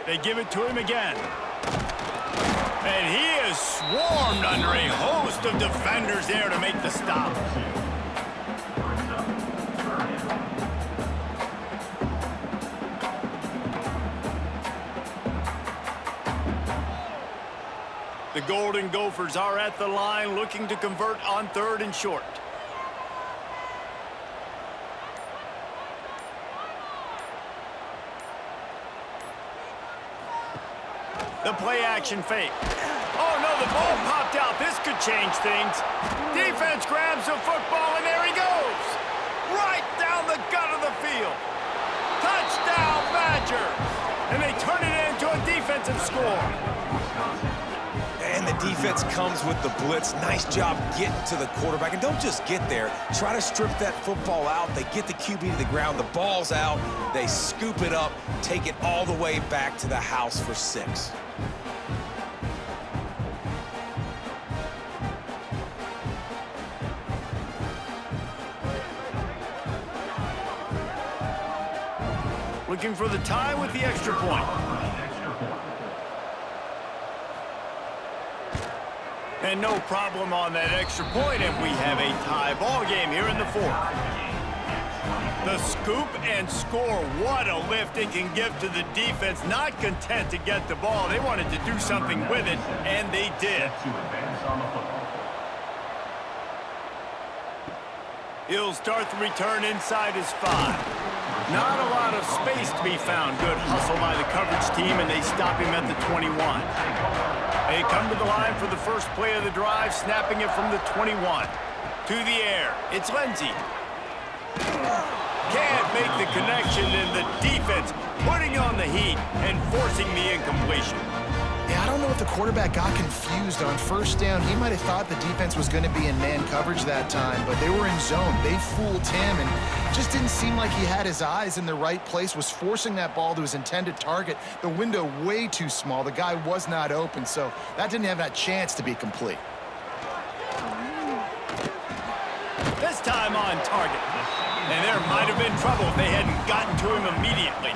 They give it to him again. And he is swarmed under a host of defenders there to make the stop. The Golden Gophers are at the line looking to convert on 3rd and short. The play action fake. Oh no, the ball popped out. This could change things. Defense grabs the football and there he goes. Right down the gut of the field. Touchdown Badgers. And they turn it into a defensive score. And the defense comes with the blitz. Nice job getting to the quarterback. And don't just get there. Try to strip that football out. They get the QB to the ground. The ball's out. They scoop it up, take it all the way back to the house for 6. Looking for the tie with the extra point. And no problem on that extra point, and we have a tie ball game here in the 4th. The scoop and score. What a lift it can give to the defense. Not content to get the ball. They wanted to do something with it, and they did. He'll start the return inside his 5. Not a lot of space to be found. Good hustle by the coverage team, and they stop him at the 21. They come to the line for the first play of the drive, snapping it from the 21. To the air, it's Lindsey. Can't make the connection, and the defense putting on the heat and forcing the incompletion. Yeah, I don't know if the quarterback got confused on first down. He might have thought the defense was going to be in man coverage that time, but they were in zone. They fooled him, and just didn't seem like he had his eyes in the right place, was forcing that ball to his intended target. The window way too small. The guy was not open, so that didn't have that chance to be complete. This time on target. And there might have been trouble if they hadn't gotten to him immediately.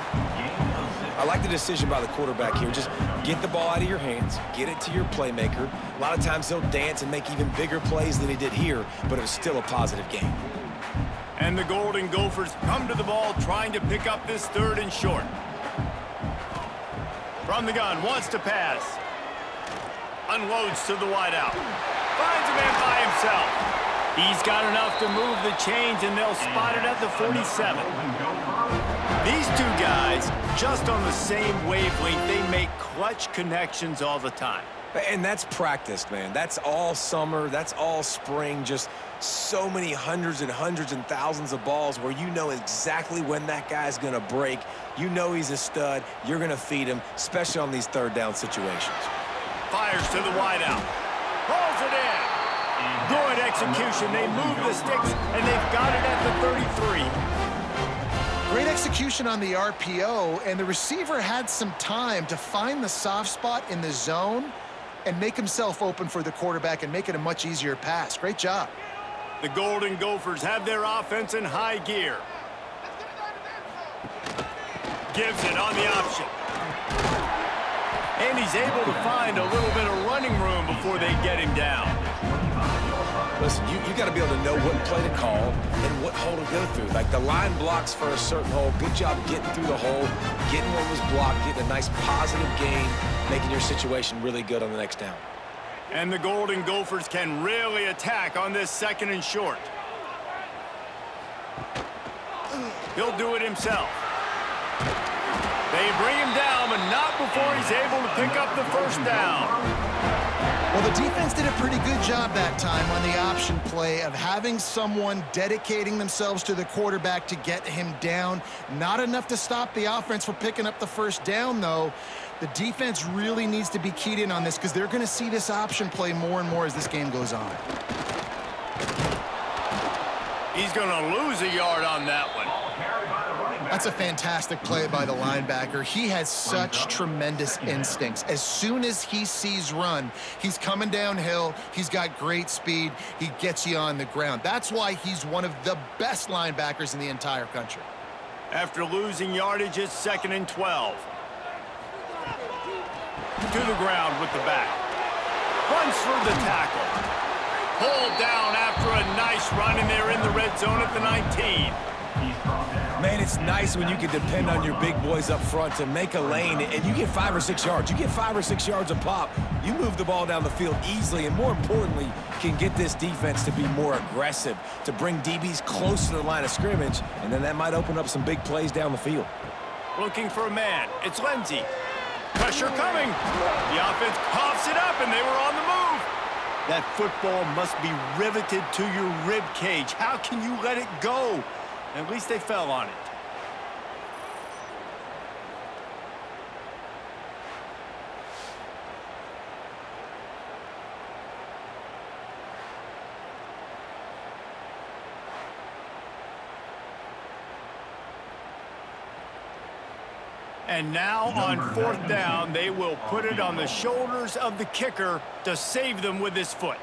I like the decision by the quarterback here. Just get the ball out of your hands, get it to your playmaker. A lot of times he'll dance and make even bigger plays than he did here, but it was still a positive game. And the Golden Gophers come to the ball trying to pick up this 3rd and short. From the gun, wants to pass. Unloads to the wideout. Finds a man by himself. He's got enough to move the chains, and they'll spot it at the 47. These two guys, just on the same wavelength, they make clutch connections all the time. And that's practiced, man. That's all summer. That's all spring. Just so many hundreds and hundreds and thousands of balls where you know exactly when that guy's going to break. You know he's a stud. You're going to feed him, especially on these third down situations. Fires to the wideout. Pulls it in. Good execution. They move the sticks, and they've got it at the 33. Great execution on the RPO, and the receiver had some time to find the soft spot in the zone and make himself open for the quarterback and make it a much easier pass. Great job. The Golden Gophers have their offense in high gear. Gives it on the option. And he's able to find a little bit of running room before they get him down. Listen, you got to be able to know what play to call and what hole to go through. Like the line blocks for a certain hole. Good job getting through the hole, getting what was blocked, getting a nice positive gain, making your situation really good on the next down. And the Golden Gophers can really attack on this 2nd and short. He'll do it himself. They bring him down, but not before he's able to pick up the first down. Well, the defense did a pretty good job that time on the option play of having someone dedicating themselves to the quarterback to get him down. Not enough to stop the offense from picking up the first down, though. The defense really needs to be keyed in on this because they're going to see this option play more and more as this game goes on. He's going to lose a yard on that one. That's a fantastic play by the linebacker. He has such tremendous instincts. As soon as he sees run, he's coming downhill. He's got great speed. He gets you on the ground. That's why he's one of the best linebackers in the entire country. After losing yardage, it's 2nd and 12. To the ground with the back. Runs through the tackle. Pulled down after a nice run, and they're in the red zone at the 19. Man, it's nice when you can depend on your big boys up front to make a lane, and you get 5 or 6 yards. You get 5 or 6 yards a pop. You move the ball down the field easily, and more importantly, can get this defense to be more aggressive, to bring DBs close to the line of scrimmage, and then that might open up some big plays down the field. Looking for a man. It's Lindsey. Pressure coming. The offense coughs it up, and they were on the move. That football must be riveted to your rib cage. How can you let it go? At least they fell on it. And now on 4th down, they will put it on the shoulders of the kicker to save them with his foot.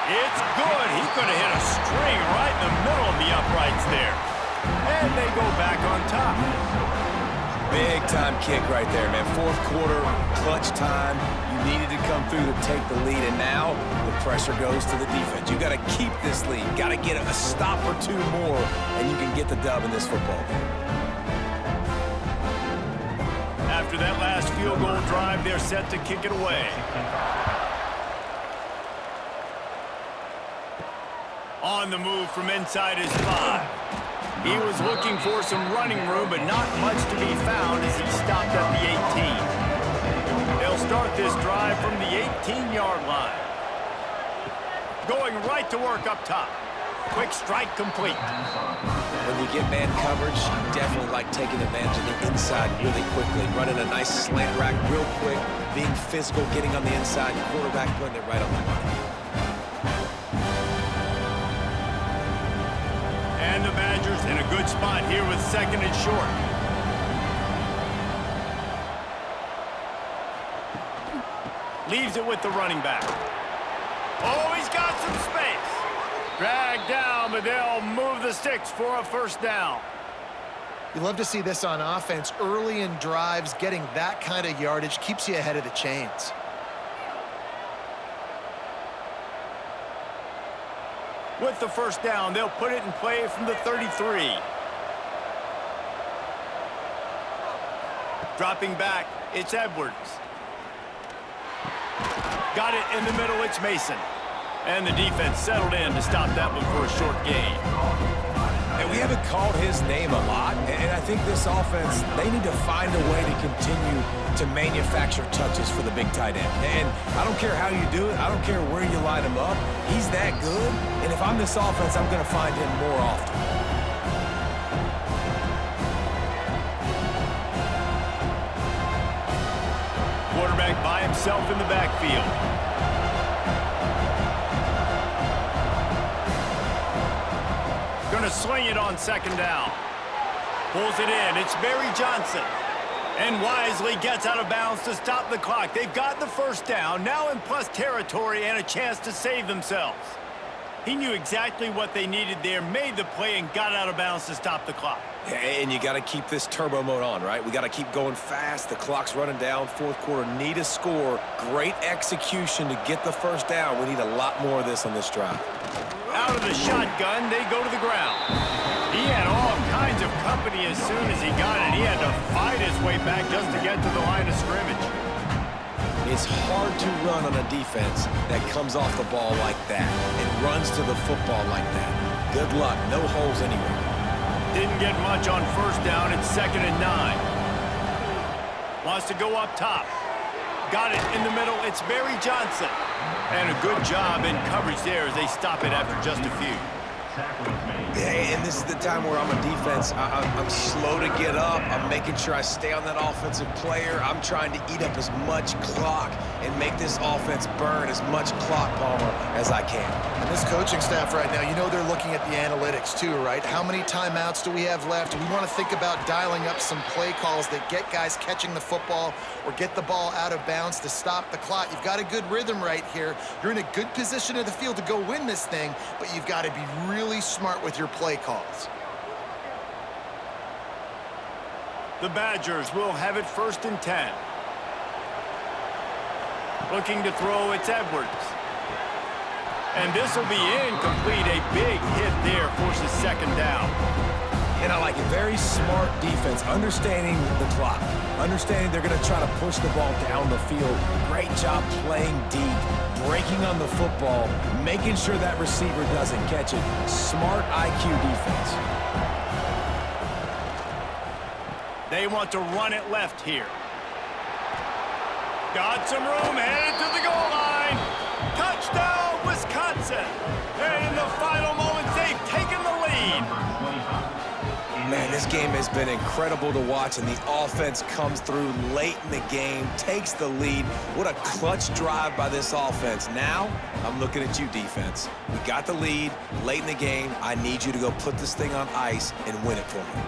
It's good. He could have hit a string right in the middle of the uprights there. And they go back on top. Big-time kick right there, man. 4th quarter, clutch time. You needed to come through to take the lead, and now the pressure goes to the defense. You got to keep this lead. Got to get a stop or 2 more, and you can get the dub in this football game. After that last field goal drive, they're set to kick it away. On the move from inside his 5. He was looking for some running room, but not much to be found as he stopped at the 18. They'll start this drive from the 18-yard line. Going right to work up top. Quick strike complete. When you get man coverage, you definitely like taking advantage of the inside really quickly. Running a nice slant rack real quick, being physical, getting on the inside, quarterback putting it right on the money. And the Badgers in a good spot here with 2nd and short. Leaves it with the running back. Oh, he's got some space. Dragged down, but they'll move the sticks for a 1st down. You love to see this on offense. Early in drives, getting that kind of yardage keeps you ahead of the chains. With the 1st down, they'll put it in play from the 33. Dropping back, it's Edwards. Got it in the middle, it's Mason. And the defense settled in to stop that one for a short gain. And we haven't called his name a lot, and I think this offense, they need to find a way to continue to manufacture touches for the big tight end. And I don't care how you do it. I don't care where you line him up. He's that good, and if I'm this offense, I'm going to find him more often. Quarterback by himself in the backfield. Going to sling it on second down. Pulls it in. It's Barry Johnson. And wisely gets out of bounds to stop the clock. They've got the first down, now in plus territory and a chance to save themselves. He knew exactly what they needed there, made the play, and got out of bounds to stop the clock. And you got to keep this turbo mode on, right? We got to keep going fast. The clock's running down. Fourth quarter, need a score. Great execution to get the first down. We need a lot more of this on this drive. Out of the shotgun, they go to the ground. He had all kinds of company as soon as he got it. He had to fight his way back just to get to the line of scrimmage. It's hard to run on a defense that comes off the ball like that and runs to the football like that. Good luck. No holes anywhere. Didn't get much on first down. It's 2nd and 9. Wants to go up top. Got it in the middle. It's Barry Johnson. And a good job in coverage there as they stop it after just a few. Yeah, and this is the time where I'm a defense. I'm slow to get up. I'm making sure I stay on that offensive player. I'm trying to eat up as much clock and make this offense burn as much clock, Palmer, as I can. And this coaching staff right now, you know they're looking at the analytics too, right? How many timeouts do we have left? We want to think about dialing up some play calls that get guys catching the football or get the ball out of bounds to stop the clock. You've got a good rhythm right here. You're in a good position of the field to go win this thing, but you've got to be really smart with your play calls. The Badgers will have it 1st and 10. Looking to throw, it's Edwards. And this will be incomplete. A big hit there forces 2nd down. And I like it. Very smart defense, understanding the clock, understanding they're going to try to push the ball down the field. Great job playing deep, breaking on the football, making sure that receiver doesn't catch it. Smart IQ defense. They want to run it left here. Got some room, headed to the goal line. Touchdown, Wisconsin. And in the final moments, they've taken the lead. Man, this game has been incredible to watch, and the offense comes through late in the game, takes the lead. What a clutch drive by this offense. Now, I'm looking at you, defense. We got the lead late in the game. I need you to go put this thing on ice and win it for me.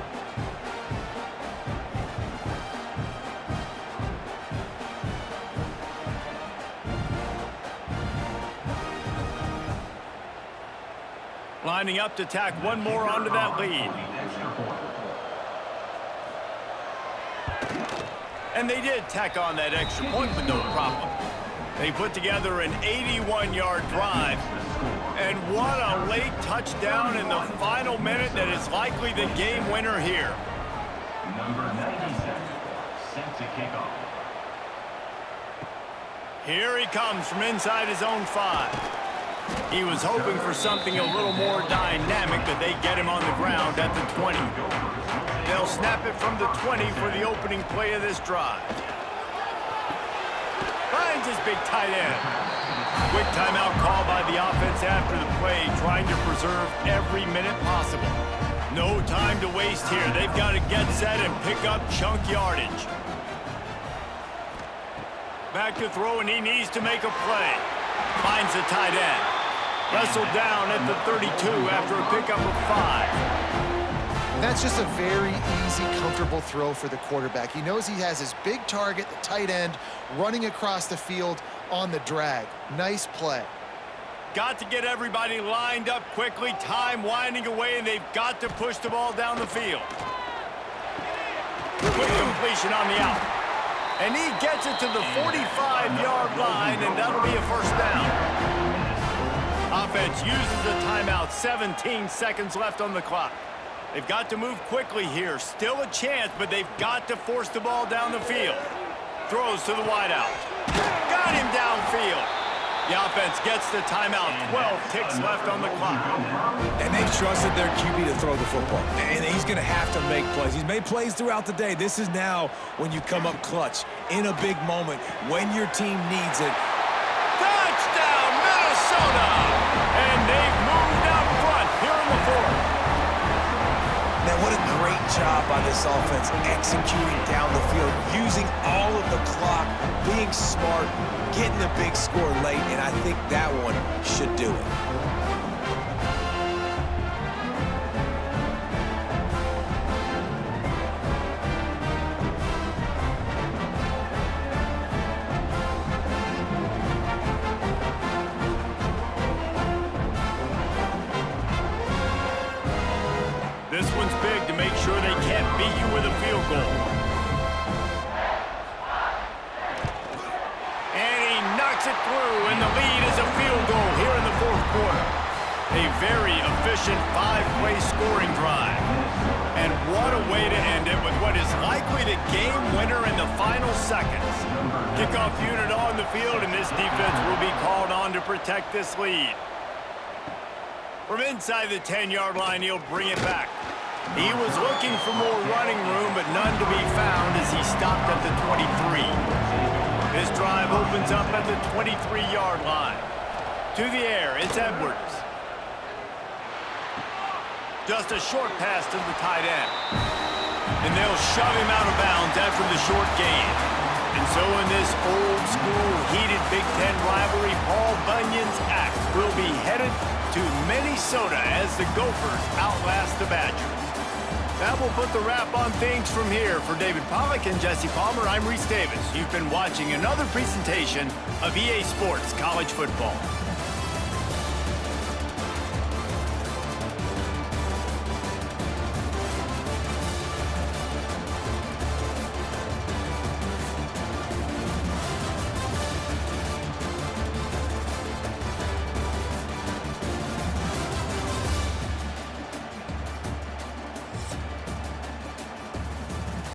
Lining up to tack one more onto that lead. And they did tack on that extra point with no problem. They put together an 81-yard drive. And what a late touchdown in the final minute that is likely the game winner here. Number 97, set to kick off. Here he comes from inside his own 5. He was hoping for something a little more dynamic, but they get him on the ground at the 20. They'll snap it from the 20 for the opening play of this drive. Finds his big tight end. Quick timeout call by the offense after the play, trying to preserve every minute possible. No time to waste here. They've got to get set and pick up chunk yardage. Back to throw, and he needs to make a play. Finds the tight end. Wrestled down at the 32 after a pickup of 5. And that's just a very easy, comfortable throw for the quarterback. He knows he has his big target, the tight end, running across the field on the drag. Nice play. Got to get everybody lined up quickly. Time winding away, and they've got to push the ball down the field. Quick completion on the out. And he gets it to the 45-yard line, and that'll be a 1st down. Offense uses a timeout. 17 seconds left on the clock. They've got to move quickly here. Still a chance, but they've got to force the ball down the field. Throws to the wideout. Got him downfield. The offense gets the timeout. 12 ticks left on the clock. And they've trusted their QB to throw the football. And he's going to have to make plays. He's made plays throughout the day. This is now when you come up clutch in a big moment when your team needs it. Touchdown, Minnesota! And they've moved out front here in the fourth. Man, what a great job by this offense executing down the field, using all of the clock, being smart, getting a big score late, and I think that one should do it. This one's big to make sure they can't beat you with a field goal. And he knocks it through, and the lead is a field goal here in the fourth quarter. A very efficient 5-play scoring drive. And what a way to end it with what is likely the game winner in the final seconds. Kickoff unit on the field, and this defense will be called on to protect this lead. From inside the 10-yard line, he'll bring it back. He was looking for more running room, but none to be found as he stopped at the 23. This drive opens up at the 23-yard line. To the air, it's Edwards. Just a short pass to the tight end. And they'll shove him out of bounds after the short gain. And so in this old-school, heated Big Ten rivalry, Paul Bunyan's axe will be headed to Minnesota as the Gophers outlast the Badgers. That will put the wrap on things from here. For David Pollack and Jesse Palmer, I'm Reese Davis. You've been watching another presentation of EA Sports College Football.